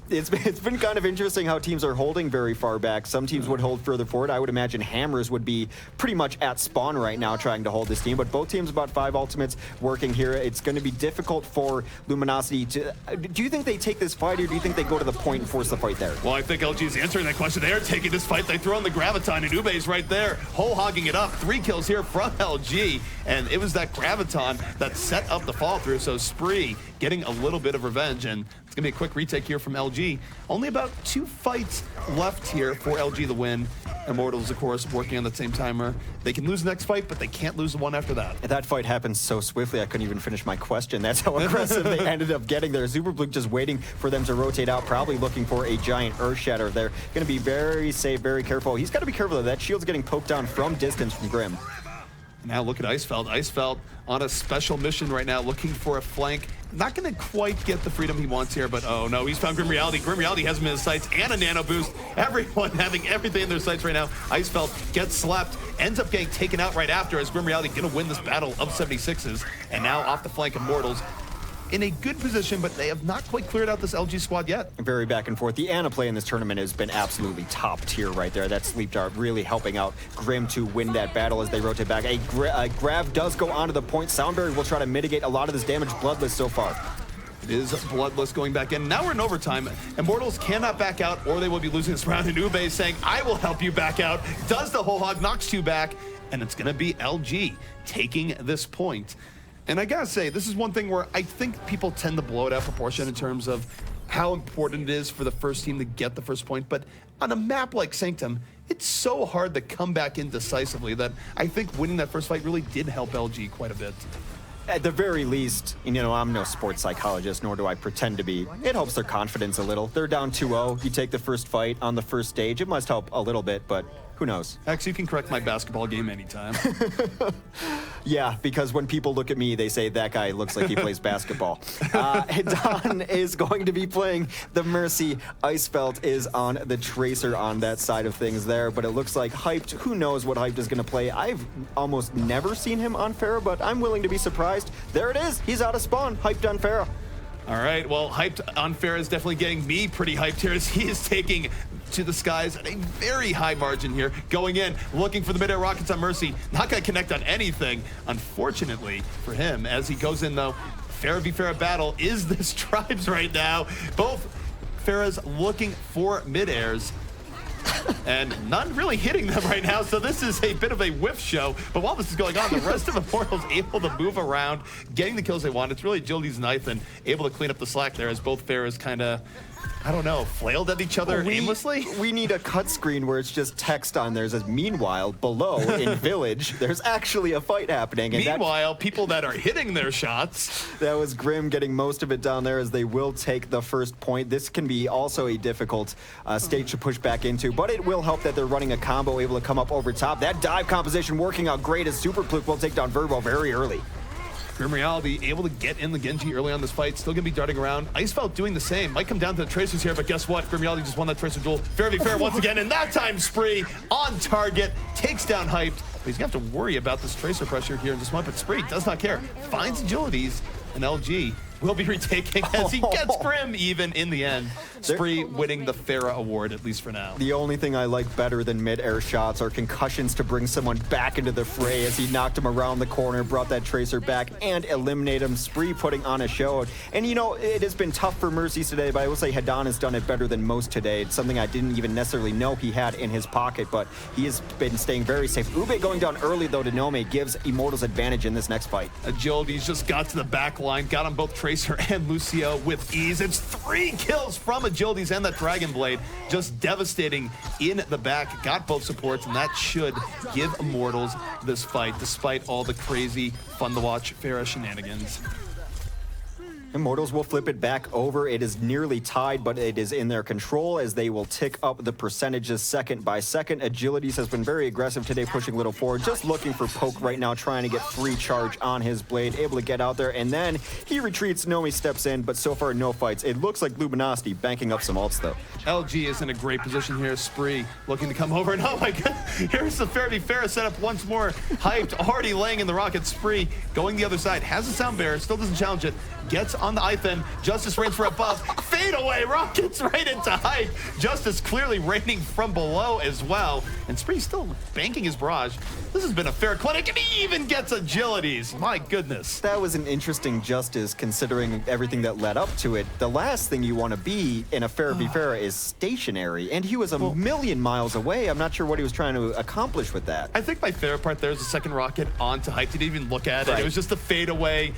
it's been kind of interesting how teams are holding very far back. Some teams would hold further forward. I would imagine Hammers would be pretty much at spawn right now trying to hold this team. But both teams about 5 ultimates working here. It's going to be difficult for Luminosity to... Do you think they take this fight, or do you think they go to the point and force the fight there? Well, I think LG's answering that question. They are taking this fight. They throw in the Graviton, and Ube's right there, whole hogging it up. 3 kills here from LG, and it was that Graviton that set up the fall through. So Spree getting a little bit of revenge, and it's gonna be a quick retake here from LG. Only about 2 fights left here for LG to win. Immortals, of course, working on that same timer. They can lose the next fight, but they can't lose the one after that. That fight happened so swiftly, I couldn't even finish my question. That's how aggressive they ended up getting there. Super Blue just waiting for them to rotate out, probably looking for a giant Earth Shatter there. Going to be very safe, very careful. He's got to be careful, though. That shield's getting poked down from distance from Grim. Now look at Icefeld. Icefeld on a special mission right now, looking for a flank not going to quite get the freedom he wants here, but oh no, he's found Grim Reality. Grim Reality has him in his sights and a nano boost. Everyone having everything in their sights right now. Icefeld gets slapped, ends up getting taken out right after as Grim Reality going to win this battle of 76s. And now off the flank, Immortals in a good position, but they have not quite cleared out this LG squad yet. Very back and forth. The Ana play in this tournament has been absolutely top tier right there. That Sleep Dart really helping out Grim to win that battle as they rotate back. A grab does go onto the point. Soundberry will try to mitigate a lot of this damage. Bloodless so far. It is Bloodless going back in. Now we're in overtime. Immortals cannot back out or they will be losing this round. And Ube is saying, I will help you back out. Does the whole hog, knocks you back. And it's going to be LG taking this point. And I gotta say, this is one thing where I think people tend to blow it out of proportion in terms of how important it is for the first team to get the first point. But on a map like Sanctum, it's so hard to come back in decisively that I think winning that first fight really did help LG quite a bit. At the very least, you know, I'm no sports psychologist, nor do I pretend to be. It helps their confidence a little. They're down 2-0. You take the first fight on the first stage. It must help a little bit, but who knows? X, you can correct my basketball game anytime. Yeah, because when people look at me, they say that guy looks like he plays basketball. Don is going to be playing the Mercy. Icefeld is on the Tracer on that side of things there, but it looks like Hyped, who knows what Hyped is going to play. I've almost never seen him on Pharah, but I'm willing to be surprised. There it is. He's out of spawn. Hyped on Pharah. All right, well, Hyped on Pharah is definitely getting me pretty hyped here as he is taking to the skies at a very high margin here. Going in, looking for the mid-air rockets on Mercy. Not going to connect on anything, unfortunately for him. As he goes in, though, Pharah v Pharah battle is this Tribes right now. Both Pharah's looking for mid-airs. And not really hitting them right now, so this is a bit of a whiff show. But while this is going on, the rest of Immortals able to move around, getting the kills they want. It's really Agility's knife and able to clean up the slack there as both Pharahs kind of, I don't know, flailed at each other aimlessly. We need a cut screen where it's just text on there. It says, meanwhile, below in Village, there's actually a fight happening. And meanwhile, people that are hitting their shots. That was Grim getting most of it down there as they will take the first point. This can be also a difficult stage to push back into, but it will help that they're running a combo, able to come up over top. That dive composition working out great as Super Pluke will take down Verbo very early. Grim Reality able to get in the Genji early on this fight. Still going to be darting around. Icefeld doing the same. Might come down to the Tracers here, but guess what? Grim Reality just won that Tracer duel. Pharah v Pharah once again, and that time Spree on target. Takes down Hyped. But he's going to have to worry about this Tracer pressure here in just a moment. But Spree does not care. Finds Agilities, and LG will be retaking as he gets Grim even in the end. Spree winning the Pharah award, at least for now. The only thing I like better than mid-air shots are concussions to bring someone back into the fray as he knocked him around the corner, brought that Tracer back, and eliminate him. Spree putting on a show. And, you know, it has been tough for Mercies today, but I will say Hadan has done it better than most today. It's something I didn't even necessarily know he had in his pocket, but he has been staying very safe. Ube going down early, though, to Nome gives Immortals advantage in this next fight. Agility's just got to the back line, got on both Tracer and Lucio with ease. It's 3 kills from Agilities and that Dragon Blade, just devastating in the back. Got both supports, and that should give Immortals this fight, despite all the crazy, fun-to-watch Pharah shenanigans. Immortals will flip it back over. It is nearly tied, but it is in their control as they will tick up the percentages second by second. Agilities has been very aggressive today, pushing a little forward, just looking for poke right now, trying to get free charge on his blade, able to get out there, and then he retreats. Nomi steps in, but so far no fights. It looks like Luminosity banking up some ults, though. LG is in a great position here. Spree looking to come over, and oh my god, here's the Pharah v Pharah setup once more. Hyped, already laying in the rocket. Spree going the other side, has a sound barrier, still doesn't challenge it, gets on the Ithan. Justice reigns for above. Fade away, rockets right into Hype. Justice clearly raining from below as well. And Spree still banking his barrage. This has been a fair clinic, and he even gets Agilities. My goodness. That was an interesting Justice considering everything that led up to it. The last thing you want to be in a Pharah v Pharah is stationary, and he was a million miles away. I'm not sure what he was trying to accomplish with that. I think my favorite part there is the second rocket onto Hype. He didn't even look at it. It was just a fade away.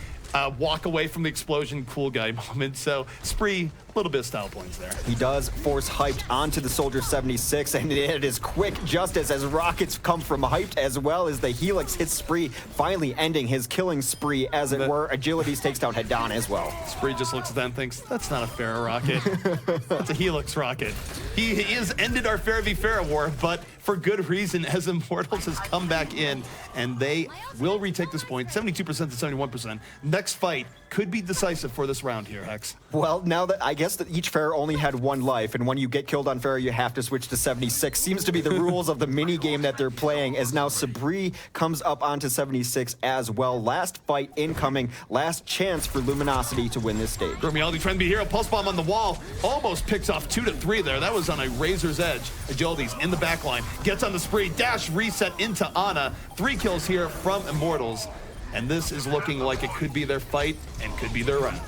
Walk away from the explosion, cool guy moment. So Spree, a little bit of style points there. He does force Hyped onto the Soldier 76, and it is quick Justice as rockets come from Hyped as well as the Helix hits Spree, finally ending his killing spree, as it were. Agilities takes down Hadan as well. Spree just looks at that and thinks, that's not a Pharah rocket. That's a Helix rocket. He has ended our Pharah v Pharah war, but for good reason, as Immortals has come back in, and they will retake this point, 72% to 71%. next fight could be decisive for this round here, Hex. Well, now that I guess that each Pharah only had one life, and when you get killed on Pharah, you have to switch to 76. Seems to be the rules of the mini game that they're playing, as now Sabree comes up onto 76 as well. Last fight incoming, last chance for Luminosity to win this stage. Grimreality trying to be hero. Pulse bomb on the wall. Almost picks off 2 to 3 there. That was on a razor's edge. Agility's in the back line. Gets on the spree. Dash reset into Ana. 3 kills here from Immortals. And this is looking like it could be their fight and could be their round.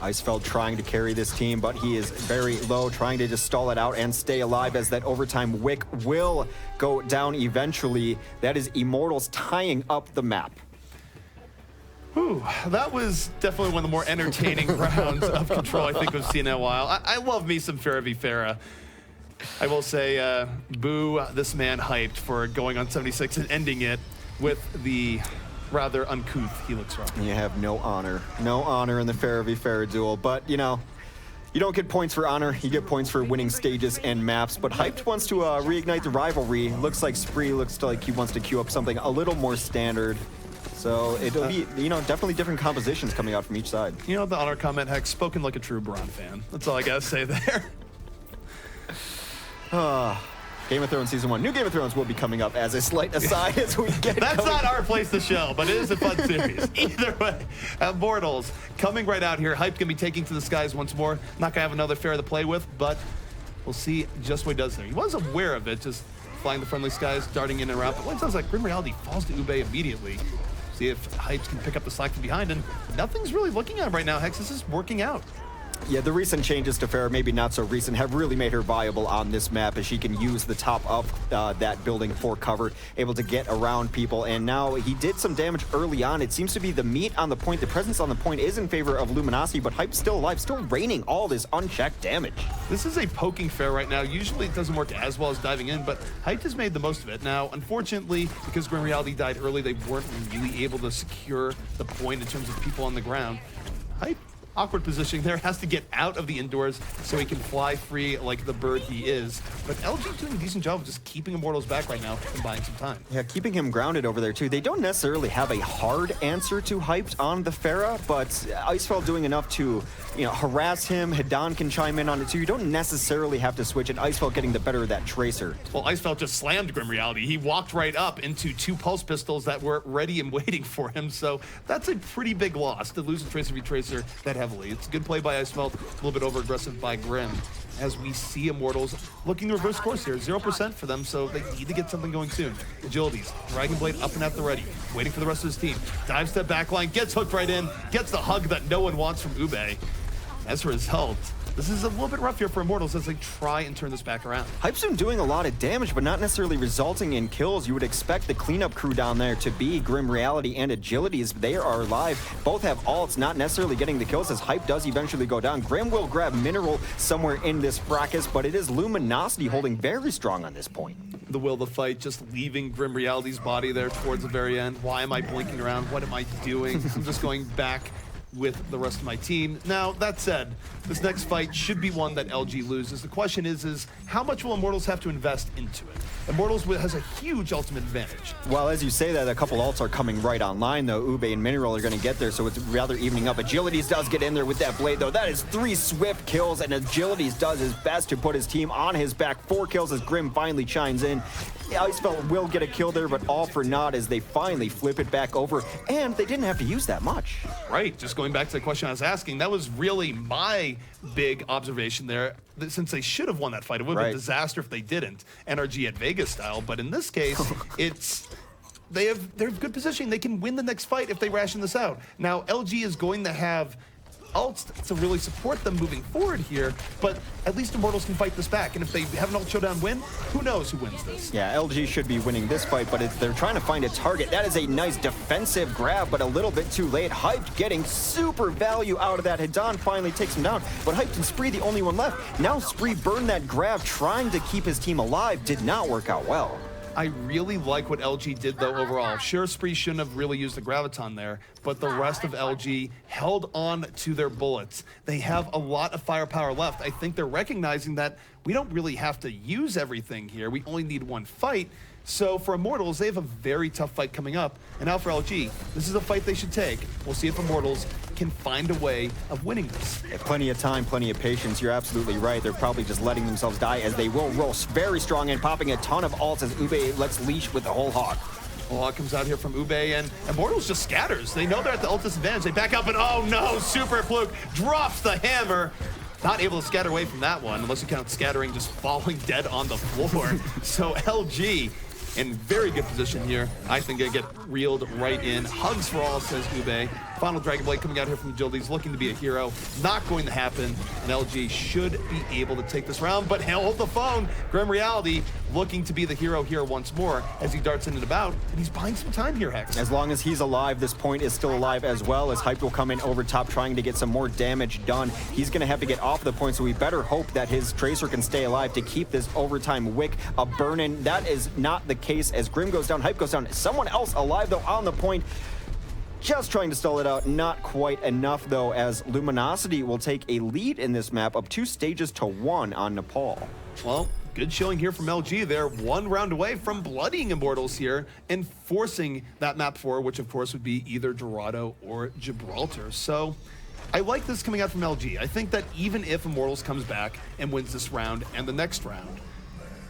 Icefeld trying to carry this team, but he is very low, trying to just stall it out and stay alive as that overtime wick will go down eventually. That is Immortals tying up the map. Whew, that was definitely one of the more entertaining rounds of Control I think we've seen in a while. I love me some Pharah v Pharah. I will say, boo this man hyped for going on 76 and ending it with the rather uncouth Helix round. You have no honor. No honor in the Pharah v Pharah duel, but you know, you don't get points for honor, you get points for winning stages and maps. But Hyped wants to reignite the rivalry. Looks like Spree looks like he wants to queue up something a little more standard. So it'll be, you know, definitely different compositions coming out from each side. You know, the honor comment, Hex, spoken like a true Baron fan. That's all I gotta say there. Game of Thrones Season 1. New Game of Thrones will be coming up as a slight aside as we get That's not our place to show, but it is a fun series. Either way, Immortals coming right out here. Hype's gonna be taking to the skies once more. Not gonna have another Pharah to play with, but we'll see just what he does there. He was aware of it, just flying the friendly skies, darting in and around. But what it sounds like, Grim Reality falls to Ube immediately. See if Hype can pick up the slack from behind, and nothing's really looking at him right now. Hex, this is working out. Yeah, the recent changes to Pharah, maybe not so recent, have really made her viable on this map as she can use the top of that building for cover, able to get around people. And now he did some damage early on. It seems to be the meat on the point, the presence on the point is in favor of Luminosity, but Hype's still alive, still raining all this unchecked damage. This is a poking Pharah right now. Usually it doesn't work as well as diving in, but Hype has made the most of it. Now, unfortunately, because Grim Reality died early, they weren't really able to secure the point in terms of people on the ground. Hype, awkward positioning there, has to get out of the indoors so he can fly free like the bird he is. But LG's doing a decent job of just keeping Immortals back right now and buying some time. Yeah, keeping him grounded over there too. They don't necessarily have a hard answer to Hyped on the Pharah, but Icefeld doing enough to, you know, harass him. Hidan can chime in on it too. You don't necessarily have to switch, and Icefeld getting the better of that Tracer. Well, Icefeld just slammed Grim Reality. He walked right up into 2 pulse pistols that were ready and waiting for him, so that's a pretty big loss to lose a Tracer v Tracer that heavily. It's a good play by Icefeld, a little bit over-aggressive by Grim, as we see Immortals looking to reverse course here. 0% for them, so they need to get something going soon. Agilities, Dragon Blade up and at the ready, waiting for the rest of his team. Dives to the backline, gets hooked right in, gets the hug that no one wants from Ube. As a result, this is a little bit rough here for Immortals as they try and turn this back around. Hype's been doing a lot of damage, but not necessarily resulting in kills. You would expect the cleanup crew down there to be Grim Reality and Agility as they are alive. Both have ults, not necessarily getting the kills as Hype does eventually go down. Grim will grab Mineral somewhere in this fracas, but it is Luminosity holding very strong on this point. The will to fight just leaving Grim Reality's body there towards the very end. Why am I blinking around? What am I doing? I'm just going back with the rest of my team. Now, that said, this next fight should be one that LG loses. The question is how much will Immortals have to invest into it? Immortals has a huge ultimate advantage. Well, as you say that, a couple ults are coming right online, though. Ube and Mineral are going to get there, so it's rather evening up. Agilities does get in there with that blade, though. That is 3 swift kills, and Agilities does his best to put his team on his back. 4 kills as Grim finally chimes in. Icefeld will get a kill there, but all for naught as they finally flip it back over, and they didn't have to use that much. Right, just going back to the question I was asking, that was really my big observation there. Since they should have won that fight, it would have been a disaster if they didn't. NRG at Vegas style, but in this case, they're good positioning. They can win the next fight if they ration this out. Now, LG is going to have ults to really support them moving forward here, but at least Immortals can fight this back, and if they have an ult showdown win, who knows who wins this? Yeah, LG should be winning this fight, but they're trying to find a target. That is a nice defensive grab, but a little bit too late. Hyped getting super value out of that. Hidan finally takes him down, but Hyped and Spree the only one left. Now Spree burned that grab, trying to keep his team alive. Did not work out well. I really like what LG did, though, overall. Sure, Spree shouldn't have really used the Graviton there, but the rest of LG held on to their bullets. They have a lot of firepower left. I think they're recognizing that we don't really have to use everything here. We only need one fight. So for Immortals, they have a very tough fight coming up. And now for LG, this is a fight they should take. We'll see if Immortals can find a way of winning this. Plenty of time, plenty of patience. You're absolutely right. They're probably just letting themselves die as they will roll very strong and popping a ton of ults as Ube lets leash with the whole hog. Hog comes out here from Ube, and Immortals just scatters. They know they're at the ult disadvantage. They back up, and oh no, Super Fluke drops the hammer. Not able to scatter away from that one, unless you count scattering just falling dead on the floor. So LG in very good position here. I think they get reeled right in. Hugs for all, says Ube. Final Dragon Blade coming out here from Agility's looking to be a hero. Not going to happen, and LG should be able to take this round, but he'll hold the phone. Grim Reality looking to be the hero here once more as he darts in and about, and he's buying some time here, Hex. As long as he's alive, this point is still alive as well, as Hype will come in over top trying to get some more damage done. He's going to have to get off the point, so we better hope that his Tracer can stay alive to keep this overtime wick a burning. That is not the case as Grim goes down, Hype goes down. Someone else alive, though, on the point. Just trying to stall it out, not quite enough though, as Luminosity will take a lead in this map of 2 stages to 1 on Nepal. Well, good showing here from LG. They're 1 round away from bloodying Immortals here and forcing that map 4, which of course would be either Dorado or Gibraltar. So I like this coming out from LG. I think that even if Immortals comes back and wins this round and the next round,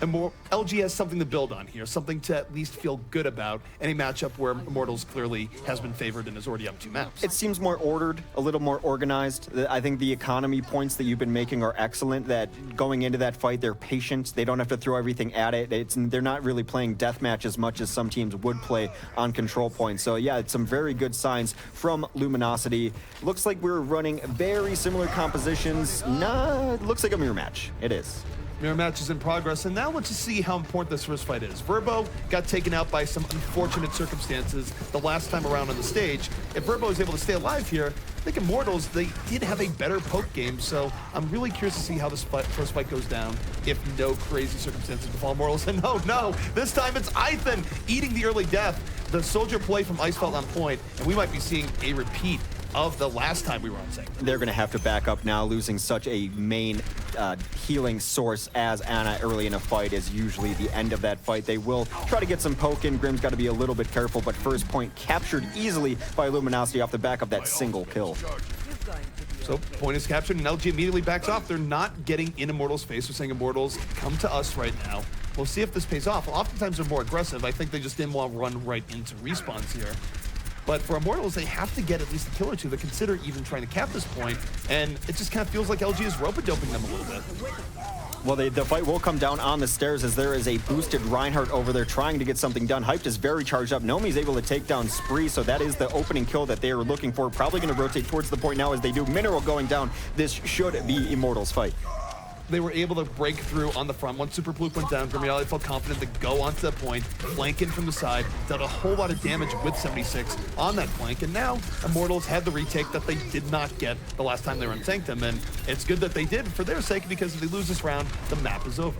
LG has something to build on here, something to at least feel good about in a matchup where Immortals clearly has been favored and is already up 2 maps. It seems more ordered, a little more organized. I think the economy points that you've been making are excellent, that going into that fight, they're patient. They don't have to throw everything at it. They're not really playing deathmatch as much as some teams would play on control points. So yeah, it's some very good signs from Luminosity. Looks like we're running very similar compositions. Nah, it looks like a mirror match. It is. Mirror match is in progress, and now let's just see how important this first fight is. Verbo got taken out by some unfortunate circumstances the last time around on the stage. If Verbo is able to stay alive here, I think Immortals, they did have a better poke game, so I'm really curious to see how this first fight goes down if no crazy circumstances befall Immortals. And no, this time it's Ethan eating the early death. The soldier play from Icefeld on point, and we might be seeing a repeat of the last time we were on sync. They're going to have to back up now. Losing such a main healing source as Ana early in a fight is usually the end of that fight. They will try to get some poke in. Grim's got to be a little bit careful, but first point captured easily by Luminosity off the back of that single kill. So point is captured, and LG immediately backs off. They're not getting in Immortals' face. They're saying, Immortals, come to us right now. We'll see if this pays off. Oftentimes they're more aggressive. I think they just didn't want to run right into respawns here. But for Immortals, they have to get at least a kill or 2 to consider even trying to cap this point, and it just kind of feels like LG is rope-a-doping them a little bit. Well, the fight will come down on the stairs as there is a boosted Reinhardt over there trying to get something done. Hyped is very charged up. Nomi's able to take down Spree, so that is the opening kill that they are looking for. Probably going to rotate towards the point now as they do. Mineral going down. This should be Immortals' fight. They were able to break through on the front. Once Super Fluke went down, Grim Reality felt confident to go onto that point, flank in from the side, did a whole lot of damage with 76 on that flank, and now Immortals had the retake that they did not get the last time they were on Sanctum, and it's good that they did for their sake, because if they lose this round, the map is over.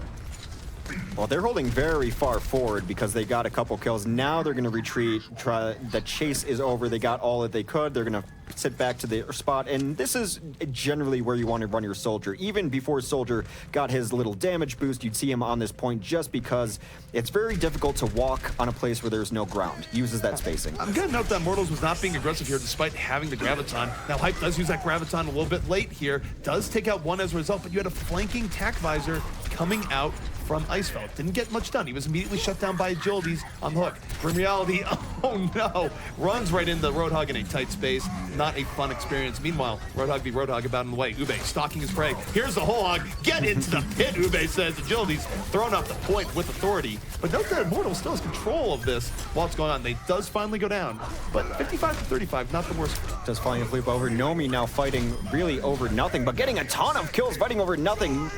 Well, they're holding very far forward because they got a couple kills. Now they're going to retreat. The chase is over. They got all that they could. They're going to sit back to their spot, and this is generally where you want to run your soldier. Even before Soldier got his little damage boost, you'd see him on this point just because it's very difficult to walk on a place where there's no ground. Uses that spacing. I'm going to note that Immortals was not being aggressive here despite having the Graviton. Now, Hype does use that Graviton a little bit late here, does take out one as a result, but you had a flanking Tac Visor coming out from Icefeld. Didn't get much done. He was immediately shut down by Agilities on the hook. Grim Reality, oh no, runs right into Roadhog in a tight space. Not a fun experience. Meanwhile, Roadhog v Roadhog about in the way. Ube stalking his prey. Here's the whole hog. Get into the pit, Ube says. Agilities thrown off the point with authority. But note that Immortal still has control of this while it's going on. They does finally go down, but 55-35, not the worst. Does finally flip over. Nomi now fighting really over nothing, but getting a ton of kills fighting over nothing.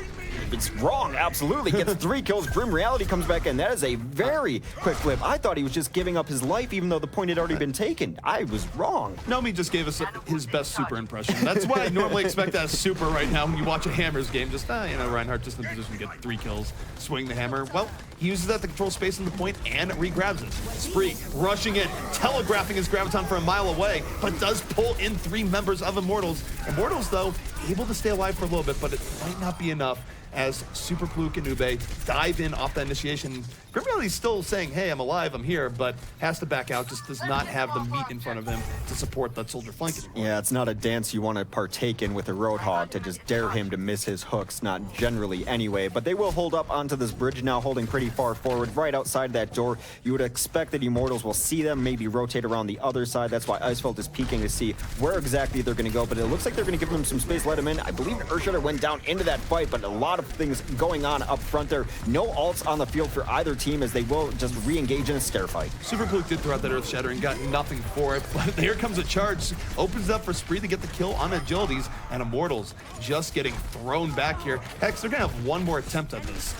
It's wrong, absolutely. Gets 3 kills. Grim Reality comes back, and that is a very quick flip. I thought he was just giving up his life, even though the point had already been taken. I was wrong. Nomi just gave us his best super impression. That's what I normally expect as super right now when you watch a Hammers game. Just, Reinhardt just in position to get 3 kills, swing the hammer. Well, He uses that to control space in the point and re-grabs it. Spree rushing in, telegraphing his Graviton from a mile away, but does pull in 3 members of Immortals. Immortals, though, able to stay alive for a little bit, but it might not be enough as Super Fluke and Ube dive in off that initiation. Grimreality's still saying, hey, I'm alive, I'm here, but has to back out, just does not have the meat in front of him to support that soldier flank anymore. Yeah, it's not a dance you want to partake in with a Roadhog, to just dare him to miss his hooks, not generally anyway. But they will hold up onto this bridge now, holding pretty far forward, right outside that door. You would expect that Immortals will see them, maybe rotate around the other side. That's why Icefeld is peeking to see where exactly they're going to go, but it looks like they're going to give them some space, let him in. I believe Earthshatter went down into that fight, but a lot of things going on up front there. No ults on the field for either team, as they will just re-engage in a stare fight. Super Fluke did throw out that Earthshatter and got nothing for it, but here comes a charge. Opens up for Spree to get the kill on Agilities, and Immortals just getting thrown back here. Hex, they're going to have one more attempt at this.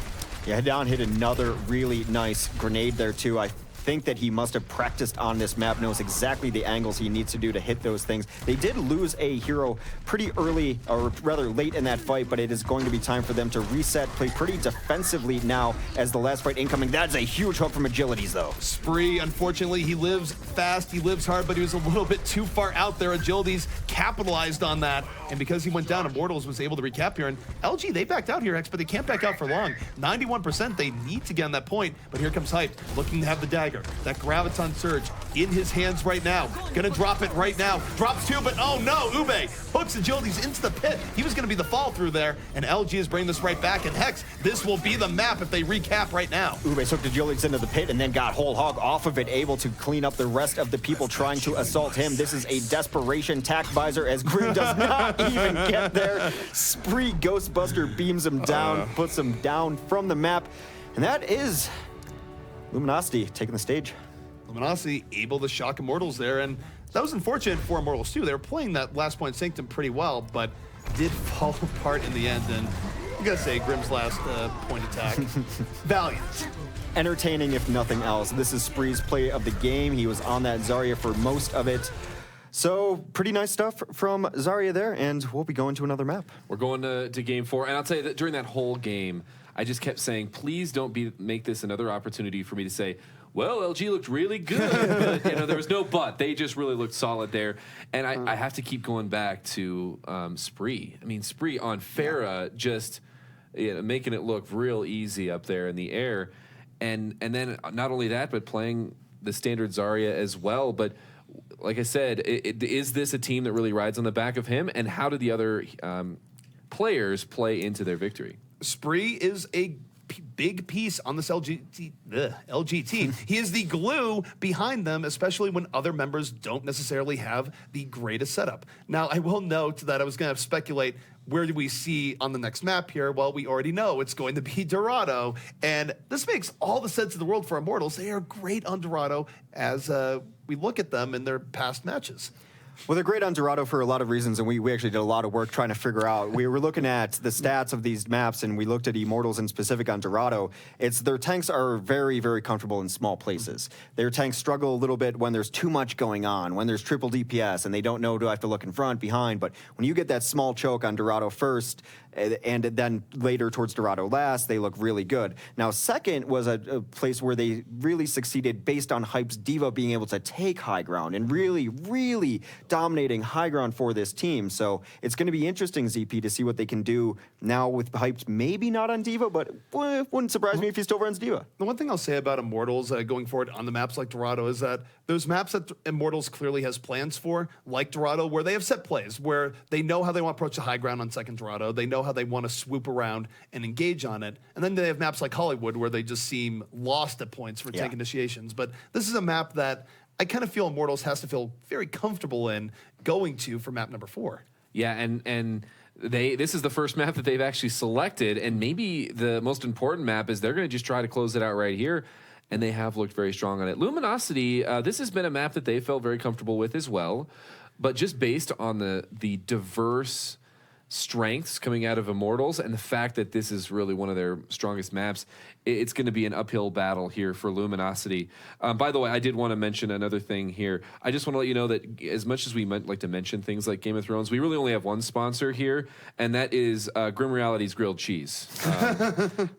Yeah, Hedon hit another really nice grenade there too. I think that he must have practiced on this map, knows exactly the angles he needs to do to hit those things. They did lose a hero pretty early, or rather late in that fight, but it is going to be time for them to reset, play pretty defensively now as the last fight incoming. That's a huge hook from Agilities, though. Spree, unfortunately, he lives fast, he lives hard, but he was a little bit too far out there. Agilities capitalized on that, and because he went down, Immortals was able to recap here, and LG, they backed out here, Hex, but they can't back out for long. 91%, they need to get on that point, but here comes Hype, looking to have the dagger. That Graviton Surge in his hands right now. Gonna drop it right now. Drops 2, but oh no, Ube hooks Agilities into the pit. He was gonna be the fall through there, and LG is bringing this right back. And Hex, this will be the map if they recap right now. Ube hooked Agilities into the pit and then got Whole Hog off of it, able to clean up the rest of the people trying to assault him. This is a desperation tack visor as Grim does not even get there. Spree Ghostbuster beams him down, puts him down from the map, and that is Luminosity taking the stage. Luminosity able to shock Immortals there, and that was unfortunate for Immortals too. They were playing that last point Sanctum pretty well, but did fall apart in the end, and I gotta say, Grim's last point attack, valiant. Entertaining if nothing else. This is Spree's play of the game. He was on that Zarya for most of it. So pretty nice stuff from Zarya there, and we'll be going to another map. We're going to game 4, and I'll tell you that during that whole game, I just kept saying, please don't make this another opportunity for me to say, well, LG looked really good. But, there was no but. They just really looked solid there. And I have to keep going back to Spree. I mean, Spree on Pharah just making it look real easy up there in the air. And then not only that, but playing the standard Zarya as well. But like I said, is this a team that really rides on the back of him? And how do the other players play into their victory? Spree is a big piece on this LG team. He is the glue behind them, especially when other members don't necessarily have the greatest setup. Now, I will note that I was going to speculate, where do we see on the next map here? Well, we already know it's going to be Dorado, and this makes all the sense in the world for Immortals. They are great on Dorado as we look at them in their past matches. Well, they're great on Dorado for a lot of reasons, and we actually did a lot of work trying to figure out. We were looking at the stats of these maps, and we looked at Immortals in specific on Dorado. Their tanks are very, very comfortable in small places. Their tanks struggle a little bit when there's too much going on, when there's triple DPS, and they don't know, do I have to look in front, behind? But when you get that small choke on Dorado first, and then later towards Dorado last, they look really good. Now, second was a place where they really succeeded based on Hype's Diva being able to take high ground and really, really dominating high ground for this team. So it's going to be interesting, ZP, to see what they can do now with Hype, maybe not on Diva, but wouldn't surprise me if he still runs Diva. The one thing I'll say about Immortals going forward on the maps like Dorado is that those maps that Immortals clearly has plans for, like Dorado, where they have set plays, where they know how they want to approach the high ground on second Dorado, they know how they want to swoop around and engage on it, and then they have maps like Hollywood where they just seem lost at points for tank initiations. But this is a map that I kind of feel Immortals has to feel very comfortable in going to for map number 4. Yeah, and this is the first map that they've actually selected, and maybe the most important map is they're going to just try to close it out right here, and they have looked very strong on it. Luminosity, this has been a map that they felt very comfortable with as well, but just based on the diverse strengths coming out of Immortals, and the fact that this is really one of their strongest maps, it's going to be an uphill battle here for Luminosity. By the way, I did want to mention another thing here. I just want to let you know that as much as we like to mention things like Game of Thrones, we really only have one sponsor here, and that is Grim Reality's Grilled Cheese.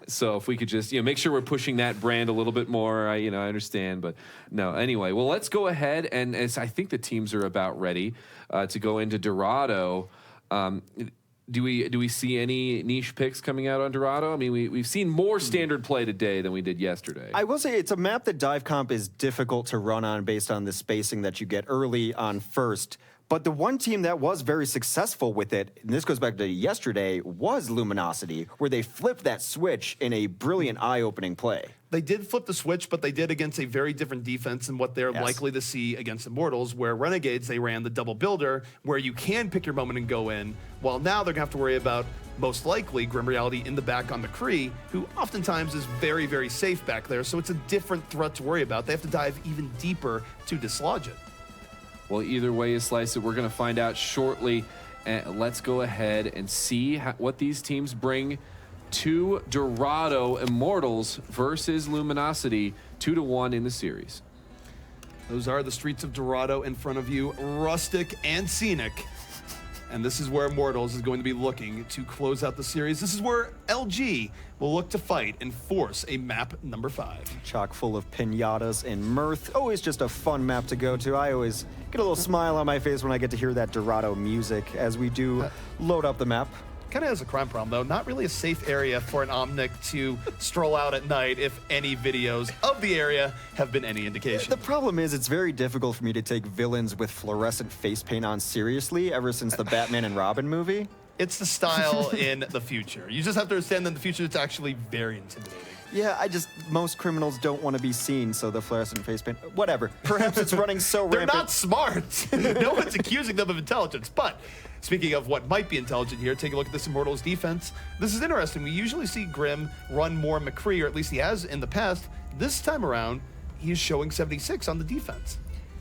So if we could just make sure we're pushing that brand a little bit more, I understand, but no. Anyway, well, let's go ahead, and as I think the teams are about ready to go into Dorado. Do we see any niche picks coming out on Dorado? I mean, we've seen more standard play today than we did yesterday. I will say it's a map that Dive Comp is difficult to run on based on the spacing that you get early on first. But the one team that was very successful with it, and this goes back to yesterday, was Luminosity, where they flipped that switch in a brilliant eye-opening play. They did flip the switch, but they did against a very different defense than what they're likely to see against Immortals, where Renegades, they ran the double builder, where you can pick your moment and go in, while now they're going to have to worry about, most likely, Grim Reality in the back on McCree, who oftentimes is very, very safe back there, so it's a different threat to worry about. They have to dive even deeper to dislodge it. Well, either way you slice it, we're going to find out shortly. Let's go ahead and see what these teams bring to Dorado. Immortals versus Luminosity, 2-1 in the series. Those are the streets of Dorado in front of you, rustic and scenic. And this is where Immortals is going to be looking to close out the series. This is where LG will look to fight and force a map number 5. Chock full of pinatas and mirth. Always just a fun map to go to. I always get a little smile on my face when I get to hear that Dorado music as we do load up the map. Kind of has a crime problem, though. Not really a safe area for an Omnic to stroll out at night if any videos of the area have been any indication. The problem is it's very difficult for me to take villains with fluorescent face paint on seriously ever since the Batman and Robin movie. It's the style in the future. You just have to understand that in the future it's actually very intimidating. Yeah, most criminals don't want to be seen, so the fluorescent face paint, whatever. Perhaps it's running so They're rampant. not smart. No one's accusing them of intelligence. But speaking of what might be intelligent here, take a look at this Immortals defense. This is interesting. We usually see Grim run more McCree, or at least he has in the past. This time around, he's showing 76 on the defense.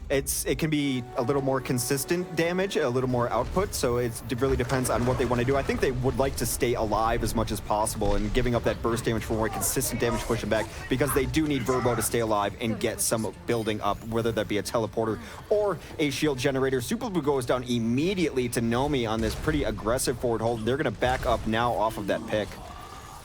It can be a little more consistent damage, a little more output, so it really depends on what they want to do. I think they would like to stay alive as much as possible, and giving up that burst damage for more consistent damage pushing back, because they do need Verbo to stay alive and get some building up, whether that be a teleporter or a shield generator. Super Blue goes down immediately to Nomi on this pretty aggressive forward hold. They're going to back up now off of that pick.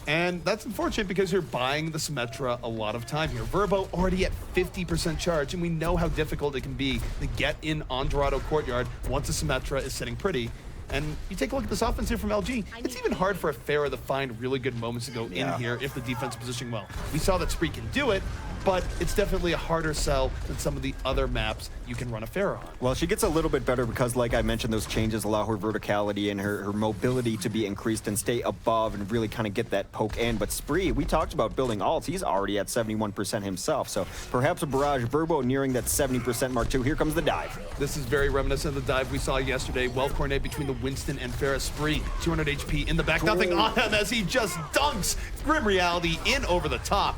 And that's unfortunate because you're buying the Symmetra a lot of time here. Verbo already at 50% charge, and we know how difficult it can be to get in on Dorado Courtyard once a Symmetra is sitting pretty. And you take a look at this offense here from LG, it's even hard for a Pharah to find really good moments to go in here if the defense is positioning well. We saw that Spree can do it, but it's definitely a harder sell than some of the other maps you can run a Pharah on. Well, she gets a little bit better because, like I mentioned, those changes allow her verticality and her mobility to be increased and stay above and really kind of get that poke in. But Spree, we talked about building alts. He's already at 71% himself, so perhaps a barrage. Verbo nearing that 70% mark too. Here comes the dive. This is very reminiscent of the dive we saw yesterday. Well coordinated between the Winston and Pharah. Spree, 200 HP in the back. Nothing on him as he just dunks Grim Reality in over the top.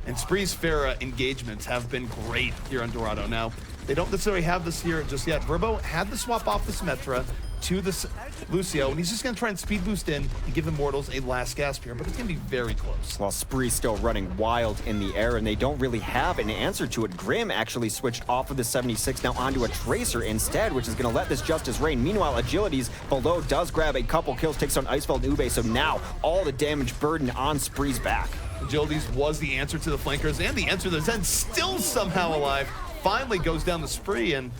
And Spree's Pharah engagements have been great here on Dorado. Now, they don't necessarily have this here just yet. Verbo had the swap off the Symmetra to the Lucio, and he's just going to try and speed boost in and give Immortals a last gasp here, but it's going to be very close. While Spree's still running wild in the air, and they don't really have an answer to it. Grim actually switched off of the 76 now onto a Tracer instead, which is going to let this Justice rain. Meanwhile, Agilities below does grab a couple kills, takes on Icefeld and Ube, so now all the damage burden on Spree's back. Agilities was the answer to the flankers, and the answer to the Zen, still somehow alive, finally goes down the Spree, and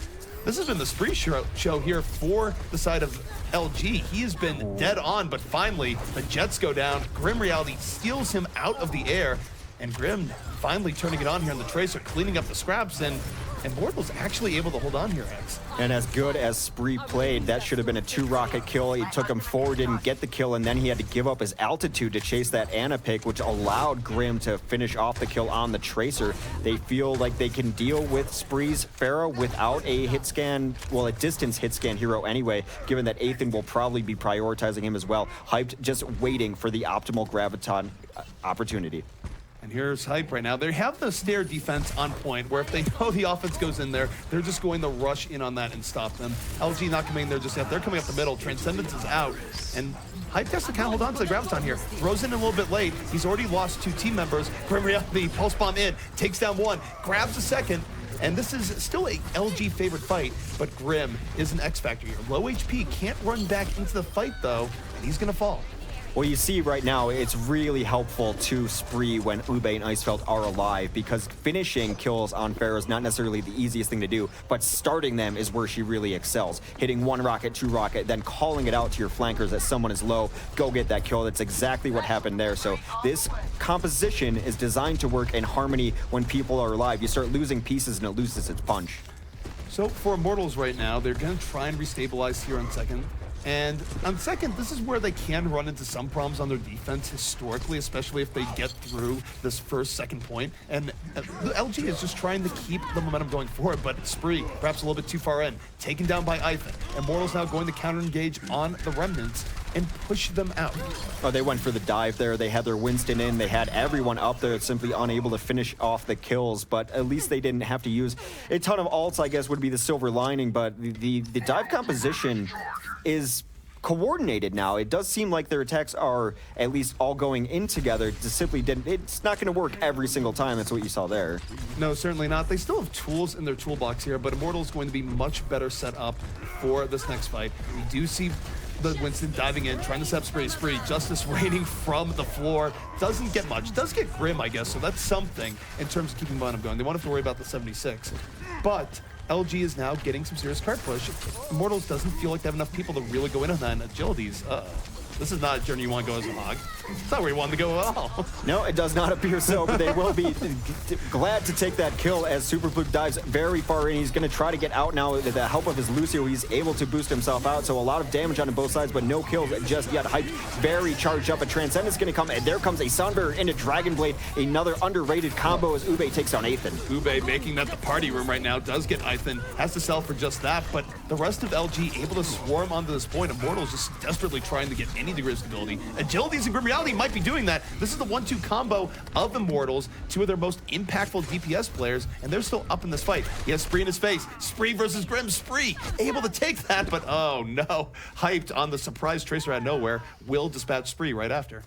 this has been the Spree show here for the side of LG. He has been dead on, but finally the Jets go down. Grim Reality steals him out of the air, and Grim finally turning it on here on the Tracer, cleaning up the scraps, and Immortals actually able to hold on here, X. And as good as Spree played, that should have been a 2-rocket kill. He took him forward, didn't get the kill, and then he had to give up his altitude to chase that Ana pick, which allowed Grim to finish off the kill on the Tracer. They feel like they can deal with Spree's Pharah without a hit scan, well, a distance hit scan hero anyway, given that Athan will probably be prioritizing him as well. Hyped, just waiting for the optimal Graviton opportunity. And here's Hype right now. They have the stair defense on point, where if they know the offense goes in there, they're just going to rush in on that and stop them. LG not coming in there just yet. They're coming up the middle. Transcendence is out. And Hype has to kind of hold on to the Graviton here. Throws in a little bit late. He's already lost 2 team members. Grim Reality, pulse bomb in, takes down 1, grabs a second. And this is still a LG favorite fight, but Grim is an X factor here. Low HP, can't run back into the fight though, and he's gonna fall. Well, you see right now, it's really helpful to Spree when Ube and Icefeld are alive, because finishing kills on Pharah is not necessarily the easiest thing to do, but starting them is where she really excels. Hitting 1 rocket, 2 rocket, then calling it out to your flankers that someone is low, go get that kill. That's exactly what happened there. So this composition is designed to work in harmony when people are alive. You start losing pieces and it loses its punch. So for Immortals right now, they're gonna try and restabilize here on second. And on second, this is where they can run into some problems on their defense historically, especially if they get through this second point. And LG is just trying to keep the momentum going forward, but Spree perhaps a little bit too far in, taken down by Ivan. Immortals now going to counter-engage on the Remnants and push them out. Oh, they went for the dive there. They had their Winston in. They had everyone up there, simply unable to finish off the kills, but at least they didn't have to use a ton of ults, I guess would be the silver lining, but the dive composition is coordinated now. It does seem like their attacks are at least all going in together. It's not going to work every single time. That's what you saw there. No, certainly not. They still have tools in their toolbox here, but Immortal is going to be much better set up for this next fight. We do see the Winston diving in, trying to set up Spree. Justice waiting from the floor. Doesn't get much. Does get Grim, I guess, so that's something in terms of keeping momentum going. They won't have to worry about the 76. But LG is now getting some serious card push. Immortals doesn't feel like they have enough people to really go in on that, and Agilities, this is not a journey you want to go as a hog. It's not where you want to go at all. No, it does not appear so, but they will be glad to take that kill as Super Fluke dives very far in. He's going to try to get out now with the help of his Lucio. He's able to boost himself out, so a lot of damage on both sides, but no kills just yet. Hyped, very charged up. A Transcendence going to come, and there comes a Sunbearer into Dragon Blade. Another underrated combo as Ube takes down Ethan. Ube making that the party room right now, does get Ethan, has to sell for just that, but the rest of LG able to swarm onto this point. Immortals just desperately trying to get any degree of stability. Agilities and Grim Reality might be doing that. This is the 1-2 combo of Immortals, 2 of their most impactful DPS players, and they're still up in this fight. He has Spree in his face. Spree versus Grim. Spree able to take that, but oh no. Hyped on the surprise Tracer out of nowhere. Will dispatch Spree right after.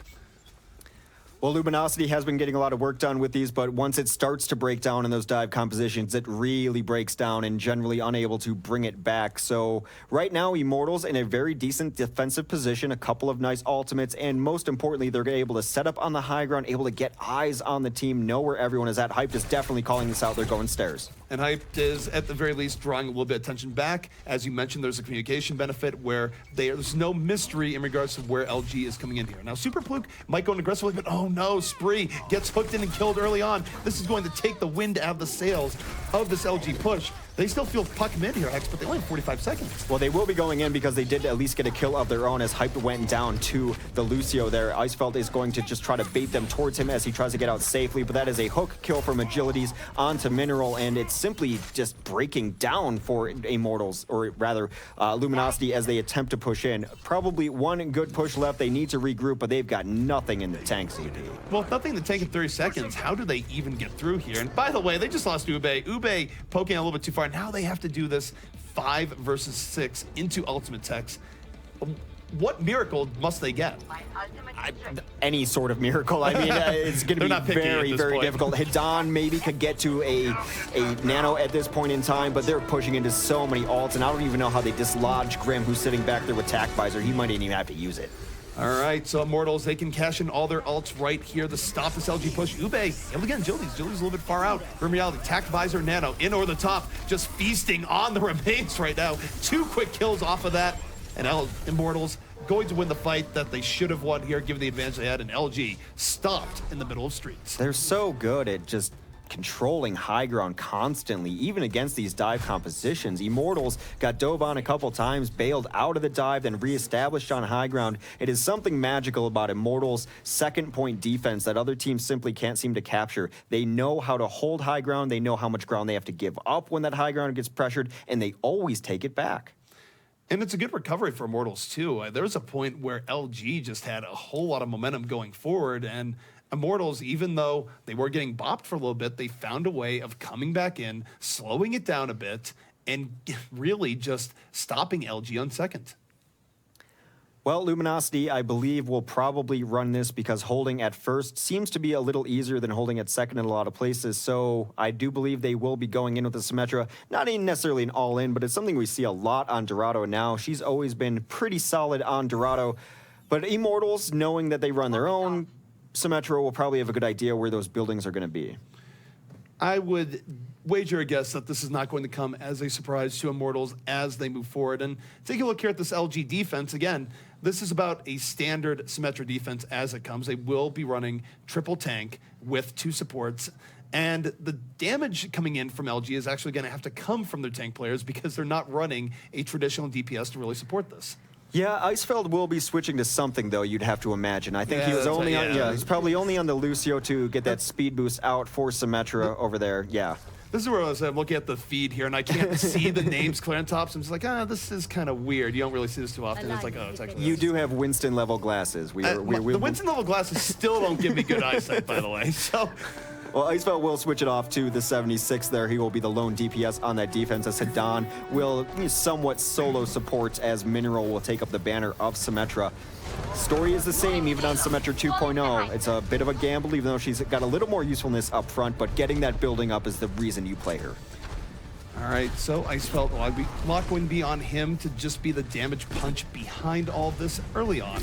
Well, Luminosity has been getting a lot of work done with these, but once it starts to break down in those dive compositions, it really breaks down and generally unable to bring it back. So right now, Immortals in a very decent defensive position, a couple of nice ultimates, and most importantly, they're able to set up on the high ground, able to get eyes on the team, know where everyone is at. Hyped is definitely calling this out. They're going stairs. And Hyped is, at the very least, drawing a little bit of attention back. As you mentioned, there's a communication benefit where there's no mystery in regards to where LG is coming in here. Now, Super Fluke might go in aggressively, but oh no, Spree gets hooked in and killed early on. This is going to take the wind out of the sails of this LG push. They still feel puck them in here, Hex, but they only have 45 seconds. Well, they will be going in because they did at least get a kill of their own as Hype went down to the Lucio there. Icefeld is going to just try to bait them towards him as he tries to get out safely, but that is a hook kill from Agilities onto Mineral, and it's simply just breaking down for Immortals, or rather Luminosity, as they attempt to push in. Probably one good push left. They need to regroup, but they've got nothing in the tank, CD. Well, nothing in the tank in 30 seconds. How do they even get through here? And by the way, they just lost Ube. Ube poking a little bit too far. Now they have to do this 5 versus 6 into ultimate techs. What miracle must they get? Any sort of miracle. I mean, it's going to be very, very difficult. Hidan maybe could get to a nano at this point in time, but they're pushing into so many ults, and I don't even know how they dislodge Grim, who's sitting back there with Tac Visor. He might even have to use it. All right, so Immortals, they can cash in all their ults right here to stop this LG push. Ube, able to get Agilities. Agilities a little bit far out. Grim Reality, Tac Visor, Nano, in over the top, just feasting on the remains right now. 2 quick kills off of that, and Immortals going to win the fight that they should have won here, given the advantage they had, and LG stopped in the middle of streets. They're so good at just controlling high ground constantly, even against these dive compositions. Immortals got dove on a couple times, bailed out of the dive, then reestablished on high ground. It is something magical about Immortals' second point defense that other teams simply can't seem to capture. They know how to hold high ground, they know how much ground they have to give up when that high ground gets pressured, and they always take it back. And it's a good recovery for Immortals, too. There was a point where LG just had a whole lot of momentum going forward, and Immortals, even though they were getting bopped for a little bit, they found a way of coming back in, slowing it down a bit, and really just stopping LG on second. Well, Luminosity, I believe, will probably run this because holding at first seems to be a little easier than holding at second in a lot of places. So I do believe they will be going in with the Symmetra. Not even necessarily an all-in, but it's something we see a lot on Dorado now. She's always been pretty solid on Dorado. But Immortals, knowing that they run their own, Symmetra will probably have a good idea where those buildings are going to be. I would wager a guess that this is not going to come as a surprise to Immortals as they move forward. And take a look here at this LG defense. Again, this is about a standard Symmetra defense as it comes. They will be running triple tank with 2 supports. And the damage coming in from LG is actually going to have to come from their tank players because they're not running a traditional DPS to really support this. Yeah, Icefeld will be switching to something, though, you'd have to imagine. I think he was only on, he's probably only on the Lucio to get that speed boost out for Symmetra over there, yeah. This is where I was looking at the feed here, and I can't see the names clear on top, so I'm just like, this is kind of weird. You don't really see this too often. It's like, oh, it's actually... You do have Winston-level glasses. The Winston-level glasses still don't give me good eyesight, by the way, so... Well, Icefeld will switch it off to the 76 there. He will be the lone DPS on that defense, as Hadan will somewhat solo support as Mineral will take up the banner of Symmetra. Story is the same even on Symmetra 2.0. It's a bit of a gamble, even though she's got a little more usefulness up front, but getting that building up is the reason you play her. All right, so Icefeld, a lot going to be on him to just be the damage punch behind all of this early on.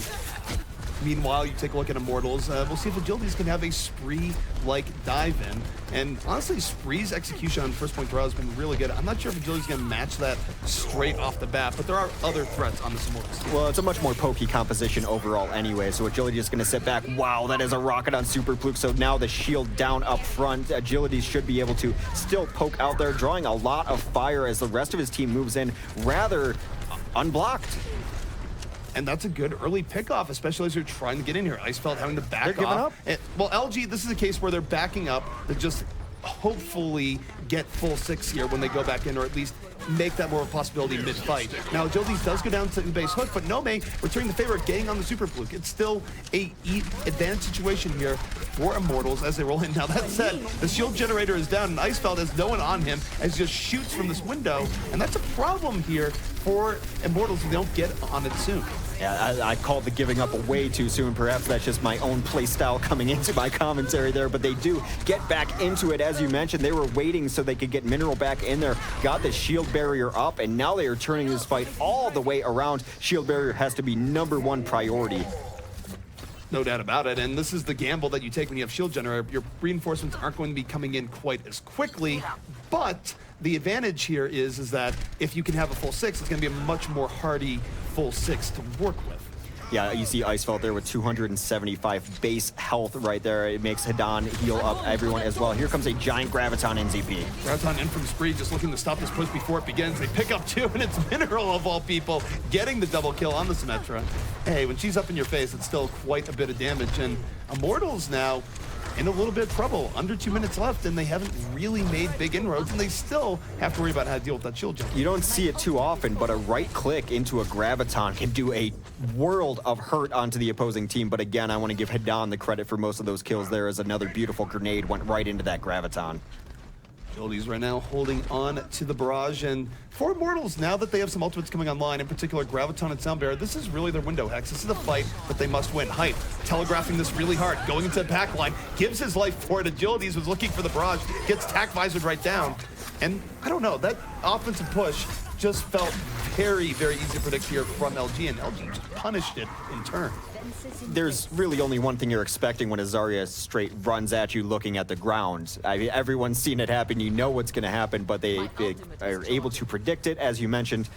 Meanwhile, you take a look at Immortals. We'll see if Agilities can have a Spree-like dive in. And honestly, Spree's execution on first point throw has been really good. I'm not sure if Agility's going to match that straight off the bat, but there are other threats on this Immortals team. Well, it's a much more pokey composition overall anyway, so Agility is going to sit back. Wow, that is a rocket on Super Fluke. So now the shield down up front. Agility should be able to still poke out there, drawing a lot of fire as the rest of his team moves in rather unblocked. And that's a good early pickoff, especially as you're trying to get in here. Icefeld having to back off. Well, LG, this is a case where they're backing up to just hopefully get full 6 here when they go back in, or at least make that more of a possibility mid-fight. Now, Agilities does go down to the base hook, but Nome returning the favor of getting on the Super Fluke. It's still a advantage situation here for Immortals as they roll in. Now, that said, the shield generator is down, and Icefeld has no one on him as he just shoots from this window, and that's a problem here for Immortals if they don't get on it soon. Yeah, I called the giving up way too soon. Perhaps that's just my own play style coming into my commentary there, but they do get back into it. As you mentioned, they were waiting so they could get Mineral back in there, got the shield barrier up, and now they are turning this fight all the way around. Shield barrier has to be #1 priority. No doubt about it, and this is the gamble that you take when you have shield generator. Your reinforcements aren't going to be coming in quite as quickly, but the advantage here is that if you can have a full 6, it's going to be a much more hardy full 6 to work with. Yeah, you see Icefeld there with 275 base health right there. It makes Hadan heal up everyone as well. Here comes a giant Graviton NZP. Graviton in from Spree, just looking to stop this push before it begins. They pick up 2, and it's Mineral of all people getting the double kill on the Symmetra. Hey, when she's up in your face, it's still quite a bit of damage, and Immortals now in a little bit of trouble. Under 2 minutes left, and they haven't really made big inroads, and they still have to worry about how to deal with that shield jump. You don't see it too often, but a right click into a Graviton can do a world of hurt onto the opposing team. But again, I want to give Hadan the credit for most of those kills there, as another beautiful grenade went right into that Graviton. Agilities right now holding on to the barrage, and for Immortals, now that they have some ultimates coming online, in particular Graviton and Sound Barrier, this is really their window, Hex. This is a fight that they must win. Hype, telegraphing this really hard, going into the pack line, gives his life for it. Agilities was looking for the barrage, gets tack visored right down, and I don't know, that offensive push just felt very, very easy to predict here from LG, and LG just punished it in turn. There's really only one thing you're expecting when a Zarya straight runs at you looking at the ground. I mean, everyone's seen it happen. You know what's going to happen, but they are able to predict it, as you mentioned,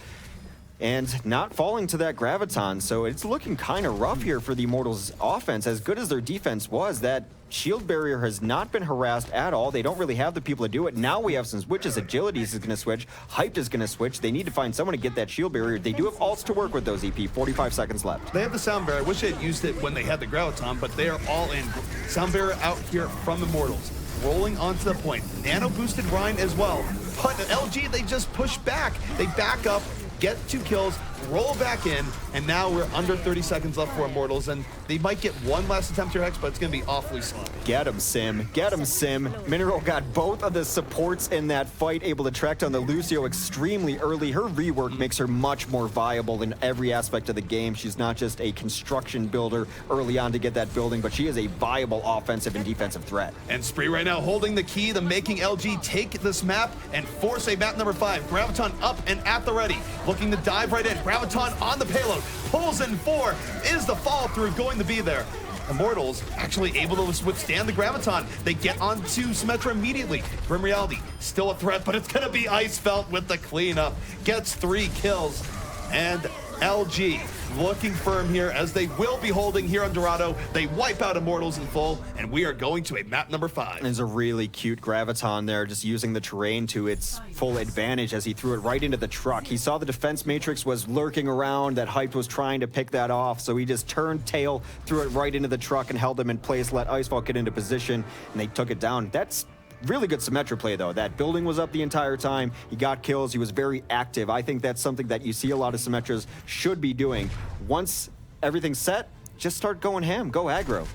and not falling to that Graviton. So it's looking kind of rough here for the Immortals offense. As good as their defense was, that shield barrier has not been harassed at all. They don't really have the people to do it. Now we have some switches. Agilities is going to switch. Hyped is going to switch. They need to find someone to get that shield barrier. They do have ults to work with those, EP. 45 seconds left. They have the Sound Barrier. I wish they had used it when they had the Graviton, but they are all in. Sound Barrier out here from Immortals. Rolling onto the point. Nano boosted Rhine as well. But LG, they just push back. They back up get 2 kills, roll back in, and now we're under 30 seconds left for Immortals, and they might get one last attempt here, Hex, but it's going to be awfully sloppy. Get him, Sim. Get him, Sim. Mineral got both of the supports in that fight, able to track down the Lucio extremely early. Her rework makes her much more viable in every aspect of the game. She's not just a construction builder early on to get that building, but she is a viable offensive and defensive threat. And Spree right now holding the key to making LG take this map and force a map number 5. Graviton up and at the ready, looking to dive right in. Graviton on the payload, pulls in 4. Is the fall through going to be there? Immortals actually able to withstand the Graviton. They get onto Symmetra immediately. Grim Reality still a threat, but it's gonna be Icefelt with the cleanup. Gets 3 kills, and LG looking firm here as they will be holding here on Dorado. They wipe out Immortals in full, and we are going to a map number 5. There's a really cute Graviton there, just using the terrain to its full advantage as he threw it right into the truck. He saw the defense matrix was lurking around, that Hyped was trying to pick that off, so he just turned tail, threw it right into the truck and held them in place, let Icefall get into position, and they took it down. That's really good Symmetra play, though. That building was up the entire time. He got kills. He was very active. I think that's something that you see a lot of Symmetras should be doing. Once everything's set, just start going ham. Go aggro.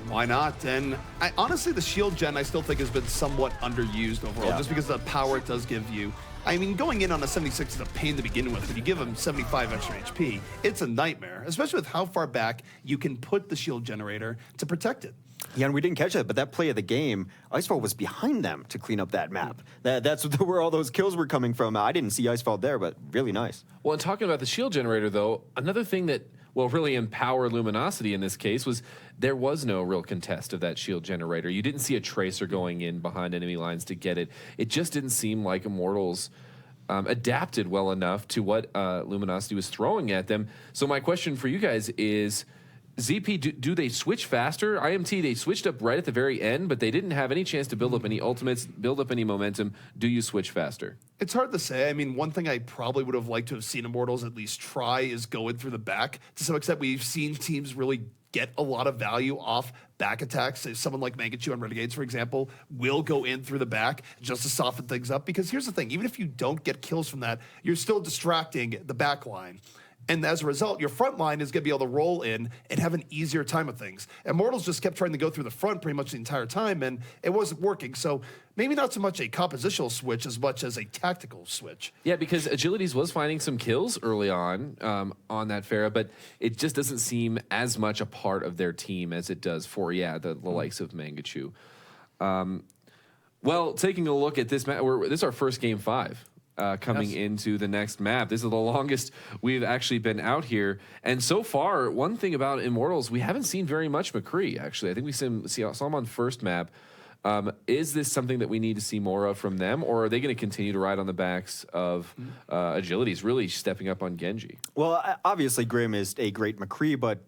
Why not? And honestly, the shield gen I still think has been somewhat underused overall, just because of the power it does give you. I mean, going in on a 76 is a pain to begin with. When you give him 75 extra HP, it's a nightmare, especially with how far back you can put the shield generator to protect it. Yeah, and we didn't catch that, but that play of the game, Icefall was behind them to clean up that map. That's where all those kills were coming from. I didn't see Icefall there, but really nice. Well, and talking about the shield generator, though, another thing that really empowered Luminosity in this case was there was no real contest of that shield generator. You didn't see a tracer going in behind enemy lines to get it. It just didn't seem like Immortals adapted well enough to what Luminosity was throwing at them. So my question for you guys is, ZP, do they switch faster? IMT, they switched up right at the very end, but they didn't have any chance to build up any ultimates, build up any momentum. Do you switch faster? It's hard to say. I mean, one thing I probably would have liked to have seen Immortals at least try is going through the back. To some extent, we've seen teams really get a lot of value off back attacks. Someone like Mangachu on Renegades, for example, will go in through the back just to soften things up. Because here's the thing, even if you don't get kills from that, you're still distracting the back line. And as a result, your front line is going to be able to roll in and have an easier time of things. Immortals just kept trying to go through the front pretty much the entire time, and it wasn't working. So maybe not so much a compositional switch as much as a tactical switch. Yeah, because Agilities was finding some kills early on that Pharah, but it just doesn't seem as much a part of their team as it does for, the likes of Mangachu. Well, taking a look at this map, this is our first Game 5. Coming into the next map. This is the longest we've actually been out here. And so far, one thing about Immortals, we haven't seen very much McCree, actually. I think we saw him on first map. Is this something that we need to see more of from them, or are they going to continue to ride on the backs of Agilities, really stepping up on Genji? Well, obviously Grim is a great McCree, but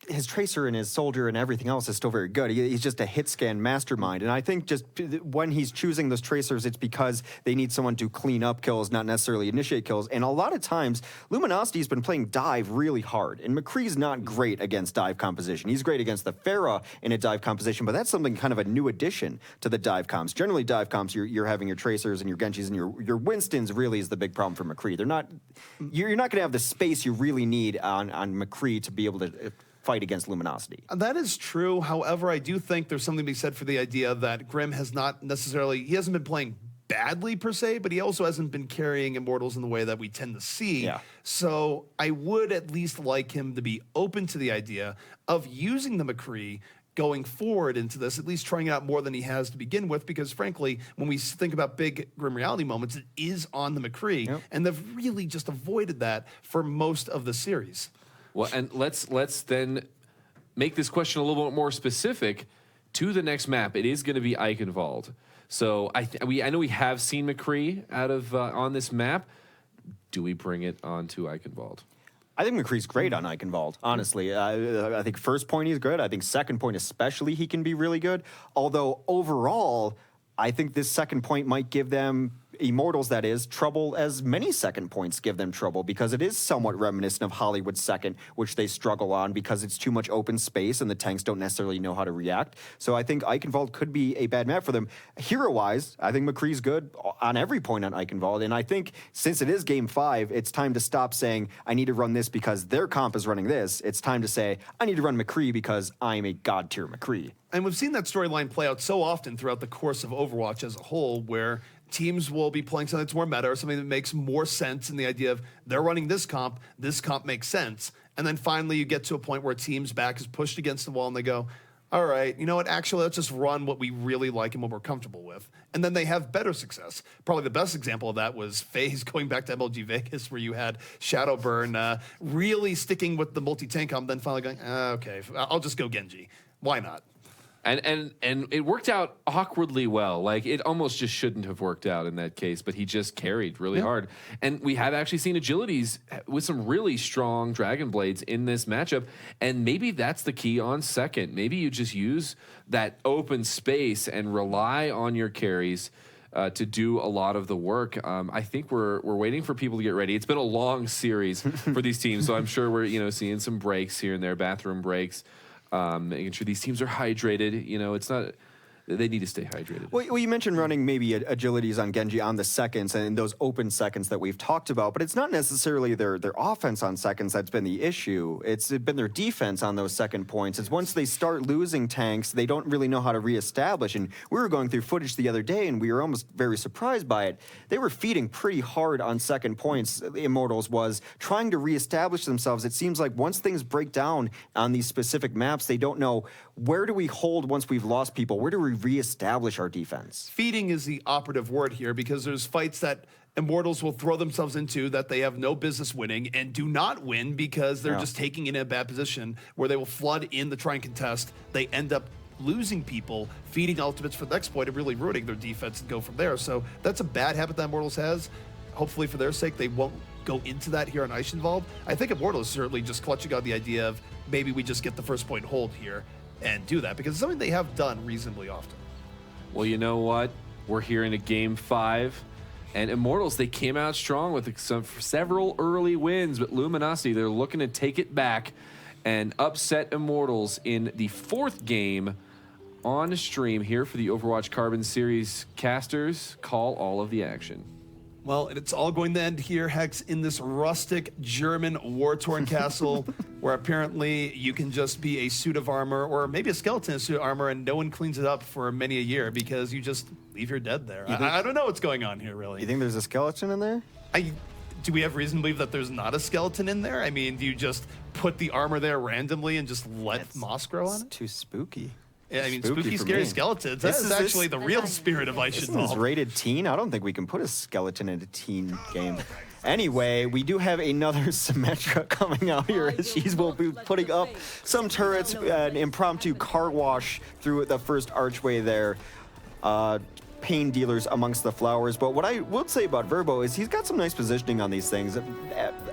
his Tracer and his Soldier and everything else is still very good. He's just a hit scan mastermind. And I think just when he's choosing those Tracers, it's because they need someone to clean up kills, not necessarily initiate kills. And a lot of times, Luminosity's been playing dive really hard. And McCree's not great against dive composition. He's great against the Pharah in a dive composition, but that's something kind of a new addition to the dive comps. Generally, dive comps, you're having your Tracers and your Genjis and your Winstons really is the big problem for McCree. You're not going to have the space you really need on McCree to be able to fight against Luminosity. That is true. However, I do think there's something to be said for the idea that Grim has not necessarily, he hasn't been playing badly per se, but he also hasn't been carrying Immortals in the way that we tend to see. Yeah. So I would at least like him to be open to the idea of using the McCree going forward into this, at least trying out more than he has to begin with, because frankly, when we think about big Grim Reality moments, it is on the McCree, and they've really just avoided that for most of the series. Well, and let's then make this question a little bit more specific to the next map. It is going to be Eichenwald. So I know we have seen McCree out of on this map. Do we bring it on to Eichenwald? I think McCree's great on Eichenwald, honestly. I think first point he's good. I think second point especially he can be really good. Although overall, I think this second point might give them Immortals, that is, trouble as many second points give them trouble because it is somewhat reminiscent of Hollywood's second, which they struggle on because it's too much open space and the tanks don't necessarily know how to react. So I think Eichenwald could be a bad map for them. Hero-wise, I think McCree's good on every point on Eichenwald, and I think since it is Game 5, it's time to stop saying, I need to run this because their comp is running this. It's time to say, I need to run McCree because I'm a god-tier McCree. And we've seen that storyline play out so often throughout the course of Overwatch as a whole, where teams will be playing something that's more meta or something that makes more sense in the idea of they're running this comp makes sense. And then finally you get to a point where a team's back is pushed against the wall and they go, all right, you know what, actually, let's just run what we really like and what we're comfortable with. And then they have better success. Probably the best example of that was FaZe going back to MLG Vegas, where you had Shadowburn really sticking with the multi-tank comp, then finally going, okay, I'll just go Genji. Why not? And it worked out awkwardly well. Like, it almost just shouldn't have worked out in that case, but he just carried really hard. And we have actually seen agilities with some really strong Dragon Blades in this matchup, and maybe that's the key on second. Maybe you just use that open space and rely on your carries to do a lot of the work. I think we're waiting for people to get ready. It's been a long series for these teams, so I'm sure we're seeing some breaks here and there, bathroom breaks. Making sure these teams are hydrated. It's not. They need to stay hydrated. Well, you mentioned running maybe agilities on Genji on the seconds and those open seconds that we've talked about, but it's not necessarily their offense on seconds that's been the issue. It's been their defense on those second points. It's once they start losing tanks, they don't really know how to reestablish. And we were going through footage the other day, and we were almost very surprised by it. They were feeding pretty hard on second points, Immortals was, trying to reestablish themselves. It seems like once things break down on these specific maps, they don't know, where do we hold once we've lost people? Where do we reestablish our defense? Feeding is the operative word here, because there's fights that Immortals will throw themselves into that they have no business winning and do not win because they're just taking it in a bad position where they will flood in to try and contest. They end up losing people, feeding ultimates for the exploit and really ruining their defense and go from there. So that's a bad habit that Immortals has. Hopefully for their sake, they won't go into that here on Eichenwald. I think Immortals certainly just clutching on the idea of maybe we just get the first point hold here and do that, because it's something they have done reasonably often. Well, you know what? We're here in a Game 5, and Immortals, they came out strong with several early wins, but Luminosity, they're looking to take it back and upset Immortals in the fourth game on stream here for the Overwatch Carbon Series casters. Call all of the action. Well, it's all going to end here, Hex, in this rustic German war-torn castle where apparently you can just be a suit of armor or maybe a skeleton in a suit of armor and no one cleans it up for many a year because you just leave your dead there. I don't know what's going on here, really. You think there's a skeleton in there? Do we have reason to believe that there's not a skeleton in there? I mean, do you just put the armor there randomly and just let moss grow on it? Too spooky. Yeah, I mean, spooky scary skeletons. That is actually the real spirit of This is Eichenwald. rated teen? I don't think we can put a skeleton in a teen game. Anyway, we do have another Symmetra coming out here as she will be putting up some turrets, an impromptu car wash through the first archway there. Pain dealers amongst the flowers. But what I would say about Verbo is he's got some nice positioning on these things.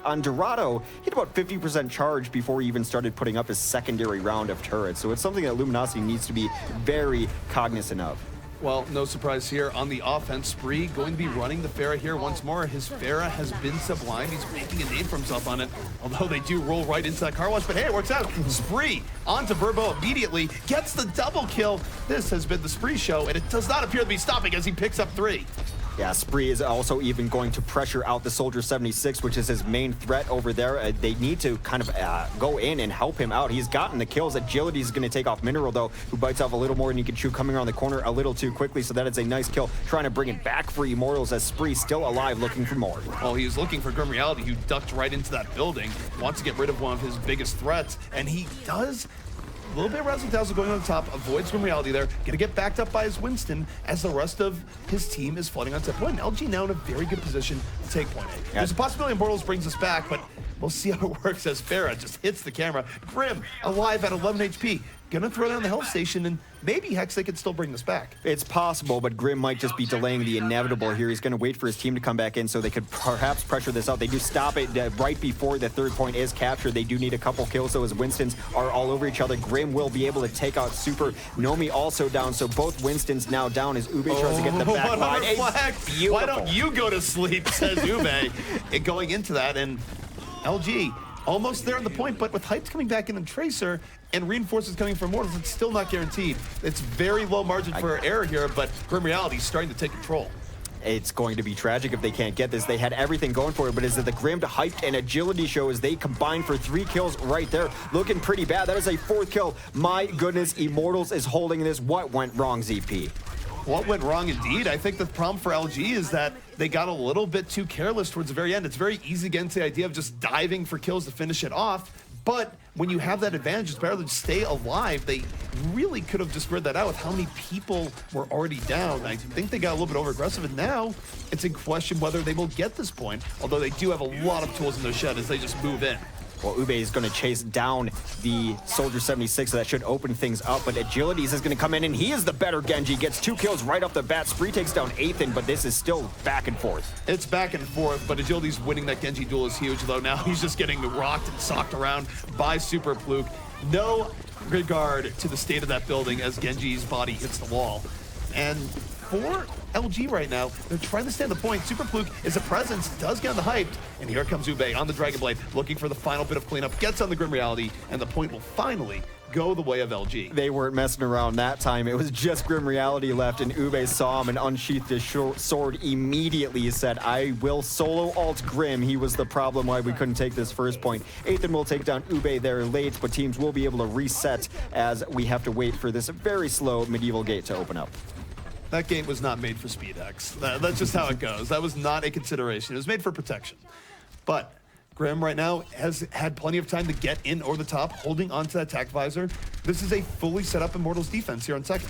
On Dorado, he had about 50% charge before he even started putting up his secondary round of turrets. So it's something that Luminosity needs to be very cognizant of. Well, no surprise here on the offense. Spree going to be running the Pharah here once more. His Pharah has been sublime. He's making a name for himself on it, although they do roll right into that car wash. But hey, it works out. Spree onto Verbo immediately, gets the double kill. This has been the Spree show, and it does not appear to be stopping as he picks up 3. Yeah, Spree is also even going to pressure out the Soldier 76, which is his main threat over there. They need to kind of go in and help him out. He's gotten the kills. Agility is going to take off Mineral, though, who bites off a little more, and you can chew coming around the corner a little too quickly, so that is a nice kill. Trying to bring it back for Immortals as Spree still alive, looking for more. Well, he was looking for Grim Reality, who ducked right into that building, wants to get rid of one of his biggest threats, and he does. A little bit of razzle-dazzle going on the top, avoids Grim Reality there, gonna get backed up by his Winston as the rest of his team is flooding on set point. LG now in a very good position to take point A. There's a possibility Immortals brings us back, but We'll see how it works as Farah just hits the camera. Grim, alive at 11 HP. Gonna throw down the health station, and maybe Hex, they could still bring this back. It's possible, but Grim might just be delaying the inevitable here. He's going to wait for his team to come back in so they could perhaps pressure this out. They do stop it right before the third point is captured. They do need a couple kills, though, as Winstons are all over each other. Grim will be able to take out Super. Nomi also down, so both Winstons now down as Ube tries to get the back line. Why don't you go to sleep, says Ube. And going into that, and LG almost there on the point, but with Hypes coming back in and Tracer and reinforcements coming from Immortals, it's still not guaranteed. It's very low margin for error here, but Grim Reality is starting to take control. It's going to be tragic if they can't get this. They had everything going for it, but is it the Grim to Hyped and Agility show as they combine for 3 kills right there? Looking pretty bad. That is a 4th kill. My goodness, Immortals is holding this. What went wrong, ZP? What went wrong indeed? I think the problem for LG is that they got a little bit too careless towards the very end. It's very easy to get into the idea of just diving for kills to finish it off, but when you have that advantage, it's better to stay alive. They really could have just read that out with how many people were already down. I think they got a little bit over-aggressive, and now it's in question whether they will get this point, although they do have a lot of tools in their shed as they just move in. Well, Ube is going to chase down the Soldier 76, so that should open things up. But Agilities is going to come in, and he is the better Genji. Gets 2 kills right off the bat. Spree takes down Ethan, but this is still back and forth. It's back and forth, but Agility's winning that Genji duel is huge, though now he's just getting rocked and socked around by Super Fluke. No regard to the state of that building as Genji's body hits the wall. And for LG right now, they're trying to stand the point. Super Fluke is a presence, does get on the hyped, and here comes Ube on the Dragon Blade, looking for the final bit of cleanup, gets on the Grim Reality, and the point will finally go the way of LG. They weren't messing around that time. It was just Grim Reality left, and Ube saw him and unsheathed his sword immediately. He said, I will solo alt Grim. He was the problem why we couldn't take this first point. Ethan will take down Ube there late, but teams will be able to reset as we have to wait for this very slow medieval gate to open up. That gate was not made for speed, Hex. That's just how it goes. That was not a consideration. It was made for protection. But Grim right now has had plenty of time to get in over the top, holding onto that attack visor. This is a fully set up Immortals defense here on second.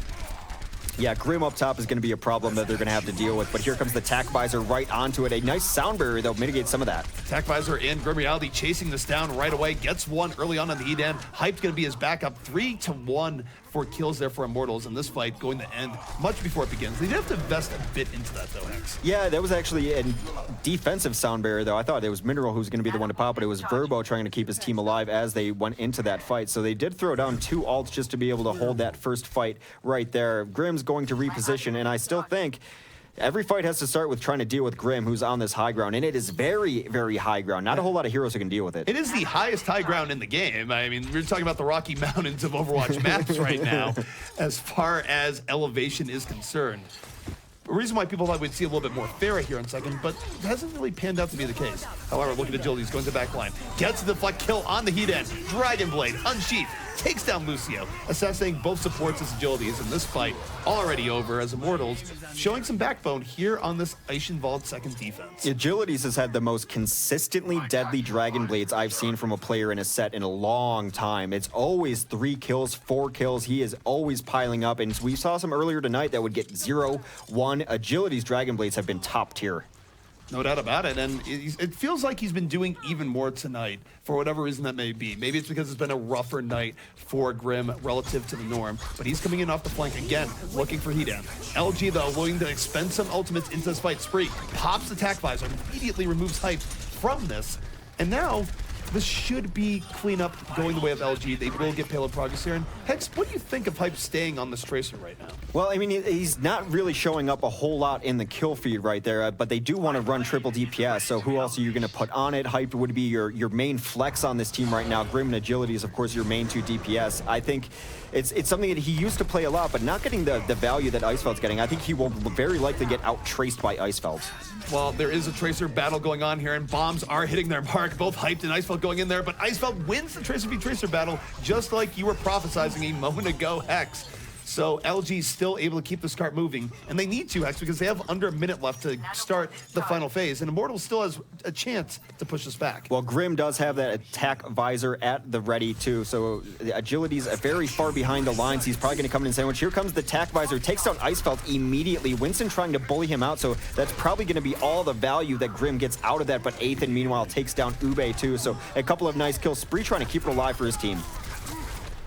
Yeah, Grim up top is going to be a problem that they're going to have to deal with, but here comes the tack visor right onto it. A nice sound barrier, though, mitigates some of that. Tack visor in, Grim Reality chasing this down right away, gets one early on the Eden. Hype's going to be his backup, 3-1 for kills there for Immortals, and this fight going to end much before it begins. They did have to invest a bit into that, though, Hex. Yeah, that was actually a defensive sound barrier, though. I thought it was Mineral who was going to be the one to pop, but it was Verbo trying to keep his team alive as they went into that fight. So they did throw down 2 ults just to be able to hold that first fight right there. Grim's going to reposition, and I still think every fight has to start with trying to deal with Grim, who's on this high ground, and it is very, very high ground. Not a whole lot of heroes who can deal with it. It is the highest high ground in the game. I mean, we're talking about the Rocky Mountains of Overwatch maps right now as far as elevation is concerned. The reason why people thought we'd see a little bit more Farah here in second, but it hasn't really panned out to be the case. However, look at Agility, he's going to the back line. Gets the deflect kill on the heat end. Dragon Blade, unsheathed, takes down Lucio, assassinating both supports as Agilities in this fight already over as Immortals, showing some backbone here on this Eichenwald second defense. Agilities has had the most consistently deadly Dragon Blades I've seen from a player in a set in a long time. It's always 3 kills, 4 kills. He is always piling up, and we saw some earlier tonight that would get 0, 1. Agility's Dragon Blades have been top tier. No doubt about it, and it feels like he's been doing even more tonight for whatever reason that may be. Maybe it's because it's been a rougher night for Grim relative to the norm, but he's coming in off the flank again, looking for heat down. LG, though, willing to expend some ultimates into this fight. Spree pops the attack visor, immediately removes Hype from this, and now this should be cleanup going the way of LG. They will get payload progress here. And Hex, what do you think of Hype staying on this Tracer right now? Well, I mean, he's not really showing up a whole lot in the kill feed right there, but they do want to run triple DPS, so who else are you going to put on it? Hype would be your main flex on this team right now. Grim and Agility is, of course, your main 2 DPS. I think it's something that he used to play a lot, but not getting the value that Icefeld's getting. I think he will very likely get out-traced by Icefeld. Well, there is a Tracer battle going on here, and bombs are hitting their mark. Both Hyped and Icefeld going in there, but Icefeld wins the Tracer v Tracer battle, just like you were prophesizing a moment ago, Hex. So LG's still able to keep this cart moving, and they need to, actually, because they have under a minute left to start the final phase, and Immortals still has a chance to push this back. Well, Grim does have that attack visor at the ready, too, so Agility's very far behind the lines. He's probably going to come in and sandwich. Here comes the attack visor, takes down Icefeld immediately. Winston trying to bully him out, so that's probably going to be all the value that Grim gets out of that, but Athan, meanwhile, takes down Ube, too, so a couple of nice kills. Spree trying to keep it alive for his team.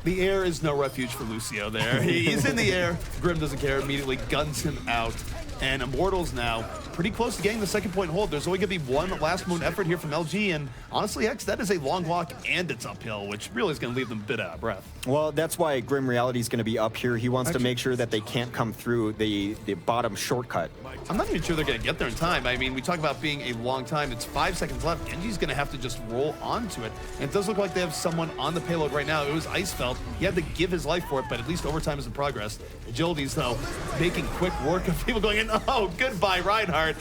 The air is no refuge for Lucio there. He's in the air. Grim doesn't care, immediately guns him out. And Immortals now pretty close to getting the second point hold. There's only going to be one last moment effort here from LG, and honestly, Hex, that is a long walk and it's uphill, which really is going to leave them a bit out of breath. Well, that's why Grim Reality is going to be up here. He wants to make sure that they can't come through the bottom shortcut. I'm not even sure they're going to get there in time. I mean, we talk about being a long time. It's 5 seconds left. Genji's going to have to just roll onto it. And it does look like they have someone on the payload right now. It was Icefeld. He had to give his life for it, but at least overtime is in progress. Agility's, though, making quick work of people going in. Oh, goodbye, Reinhardt.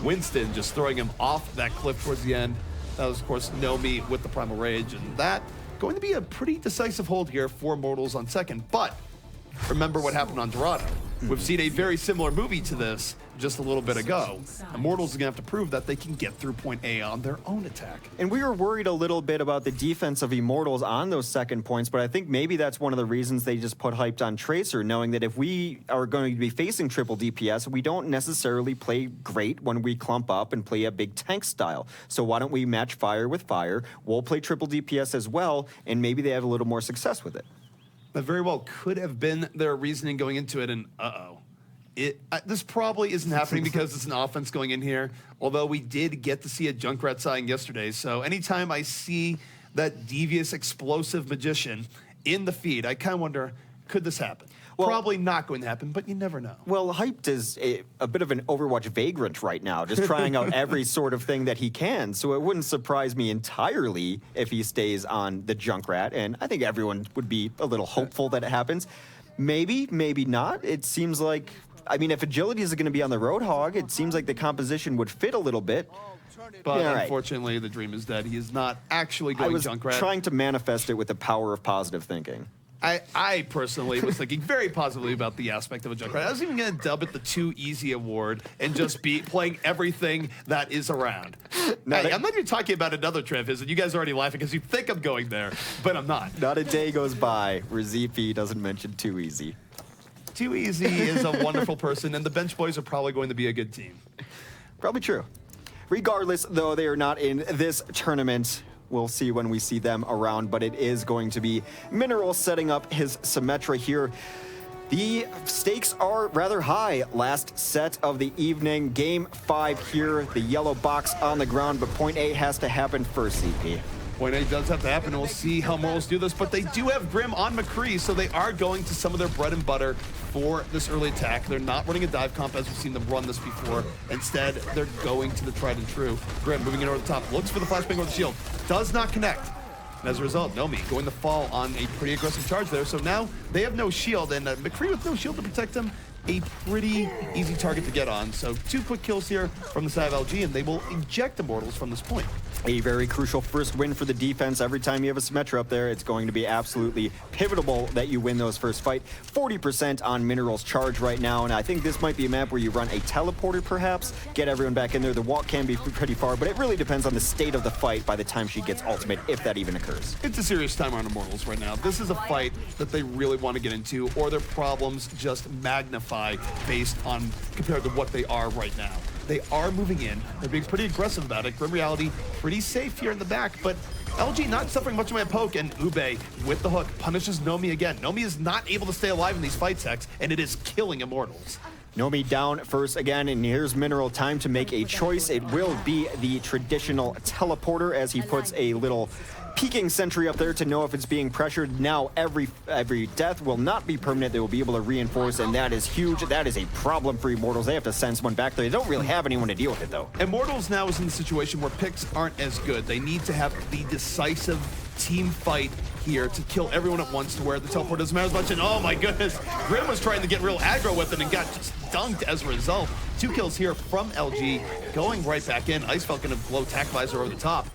Winston just throwing him off that cliff towards the end. That was, of course, Nomi with the Primal Rage. And that going to be a pretty decisive hold here for Immortals on second. But remember what happened on Dorado. We've seen a very similar movie to this just a little bit ago. Immortals are going to have to prove that they can get through point A on their own attack. And we were worried a little bit about the defense of Immortals on those second points, but I think maybe that's one of the reasons they just put hyped on Tracer, knowing that if we are going to be facing triple DPS, we don't necessarily play great when we clump up and play a big tank style. So why don't we match fire with fire? We'll play triple DPS as well, and maybe they have a little more success with it. That very well could have been their reasoning going into it, and this probably isn't happening because it's an offense going in here, although we did get to see a Junkrat sign yesterday. So anytime I see that devious, explosive magician in the feed, I kind of wonder, could this happen? Well, probably not going to happen, but you never know. Well, Hyped is a bit of an Overwatch vagrant right now, just trying out every sort of thing that he can. So it wouldn't surprise me entirely if he stays on the Junkrat, and I think everyone would be a little hopeful that it happens. Maybe, maybe not. It seems like, I mean, if Agility is going to be on the Roadhog, it seems like the composition would fit a little bit. But yeah, unfortunately, the dream is dead. He is not actually going Junkrat. I was trying to manifest it with the power of positive thinking. I personally was thinking very positively about the aspect of a Junkrat. I was even going to dub it the Too Easy Award and just be playing everything that is around. Hey, I'm not even talking about another Trev, and you guys are already laughing because you think I'm going there, but I'm not. Not a day goes by where ZP doesn't mention Too Easy. Too Easy is a wonderful person, and the Bench Boys are probably going to be a good team. Probably true. Regardless, though, they are not in this tournament. We'll see when we see them around, but it is going to be Mineral setting up his Symmetra here. The stakes are rather high. Last set of the evening, game 5 here. The yellow box on the ground, but point A has to happen first, CP. Point A does have to happen, and we'll see how Morals do this, but they do have Grim on McCree, so they are going to some of their bread and butter for this early attack. They're not running a dive comp as we've seen them run this before. Instead, they're going to the tried and true. Grim moving in over the top, looks for the flashbang over the shield, does not connect. And as a result, Nomi going to fall on a pretty aggressive charge there, so now they have no shield, and McCree with no shield to protect them, a pretty easy target to get on. So 2 quick kills here from the side of LG, and they will eject Immortals from this point. A very crucial first win for the defense. Every time you have a Symmetra up there, it's going to be absolutely pivotal that you win those first fight. 40% on Mineral's charge right now, and I think this might be a map where you run a teleporter perhaps, get everyone back in there. The walk can be pretty far, but it really depends on the state of the fight by the time she gets ultimate, if that even occurs. It's a serious time on Immortals right now. This is a fight that they really want to get into, or their problems just magnify based on compared to what they are right now. They are moving in. They're being pretty aggressive about it. Grim Reality pretty safe here in the back, but LG not suffering much of my poke, and Ube with the hook punishes Nomi again. Nomi is not able to stay alive in these fights, Hex, and it is killing Immortals. Nomi down first again, and here's Mineral time to make a choice. It will be the traditional teleporter as he puts a little peeking sentry up there to know if it's being pressured. Now every death will not be permanent. They will be able to reinforce, and that is huge. That is a problem for Immortals. They have to send someone back there. They don't really have anyone to deal with it, though. Immortals now is in the situation where picks aren't as good. They need to have the decisive team fight here to kill everyone at once to where the teleport doesn't matter as much. And oh my goodness, Grim was trying to get real aggro with it and got just dunked as a result. 2 kills here from LG, going right back in. Icefeld gonna blow Tac Visor over the top.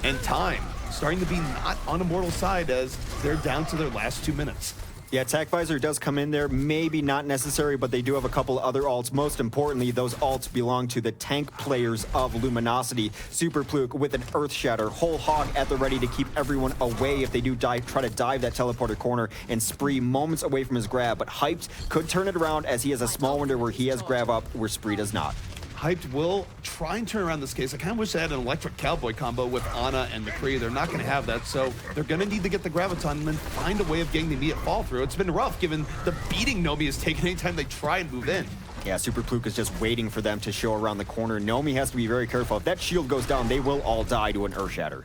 And time starting to be not on Immortal's side as they're down to their last 2 minutes. Yeah, Attack Visor does come in there. Maybe not necessary, but they do have a couple other ults. Most importantly, those ults belong to the tank players of Luminosity. Super Pluke with an Earth Shatter. Whole Hog at the ready to keep everyone away if they do try to dive that teleporter corner, and Spree moments away from his grab. But Hyped could turn it around as he has a small window where he has grab up, where Spree does not. Hyped will try and turn around this case. I kind of wish they had an electric cowboy combo with Ana and McCree. They're not going to have that, so they're going to need to get the Graviton and then find a way of getting the immediate fall through. It's been rough given the beating Nomi has taken anytime they try and move in. Yeah, Super Pluke is just waiting for them to show around the corner. Nomi has to be very careful. If that shield goes down, they will all die to an Earth Shatter.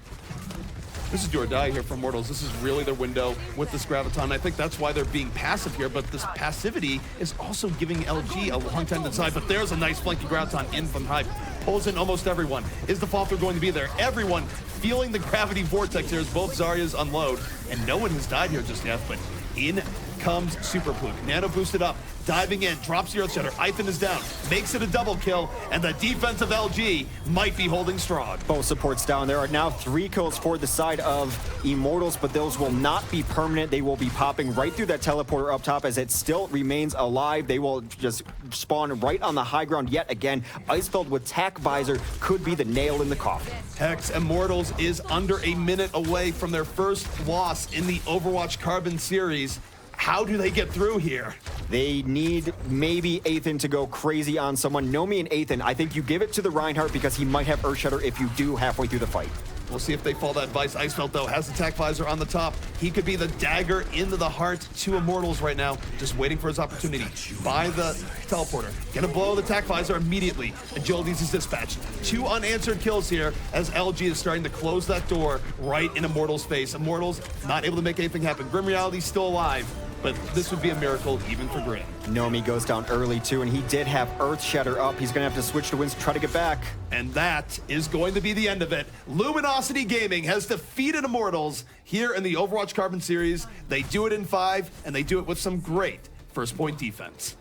This is do or die here for Immortals. This is really their window with this Graviton. I think that's why they're being passive here, but this passivity is also giving LG a long time to decide. But there's a nice flanky Graviton in from Hype. Pulls in almost everyone. Is the fall through going to be there? Everyone feeling the gravity vortex here as both Zaryas unload, and no one has died here just yet, but in comes Super Pluke. Nano boosted up, diving in, drops the Earth Shatter. Ethan is down, makes it a double kill, and the defense of LG might be holding strong. Both supports down. There are now 3 kills for the side of Immortals, but those will not be permanent. They will be popping right through that teleporter up top as it still remains alive. They will just spawn right on the high ground yet again. Icefeld with Tack Visor could be the nail in the coffin. Hex, Immortals is under a minute away from their first loss in the Overwatch Carbon series. How do they get through here? They need maybe Ethan to go crazy on someone. Nomi and Ethan, I think you give it to the Reinhardt because he might have Earth Shatter if you do halfway through the fight. We'll see if they fall that Vice. Icefelt, though, has the Attack Visor on the top. He could be the dagger into the heart to Immortals right now, just waiting for his opportunity. By the teleporter. Gonna blow the Attack Visor immediately. Agility's is dispatched. 2 unanswered kills here as LG is starting to close that door right in Immortals' face. Immortals not able to make anything happen. Grim Reality's still alive, but this would be a miracle even for Grim. Nomi goes down early too, and he did have Earth Shatter up. He's gonna have to switch to Wins to try to get back. And that is going to be the end of it. Luminosity Gaming has defeated Immortals here in the Overwatch Carbon series. They do it in 5, and they do it with some great first point defense.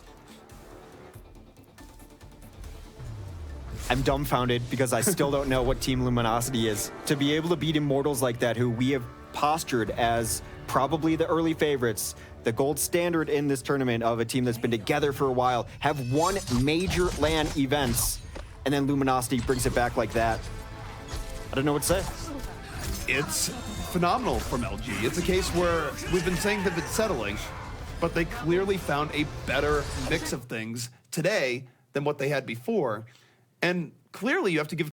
I'm dumbfounded because I still don't know what Team Luminosity is. To be able to beat Immortals like that, who we have postured as probably the early favorites, the gold standard in this tournament of a team that's been together for a while, have won major LAN events, and then Luminosity brings it back like that. I don't know what to say. It's phenomenal from LG. It's a case where we've been saying they've been settling, but they clearly found a better mix of things today than what they had before. And clearly you have to give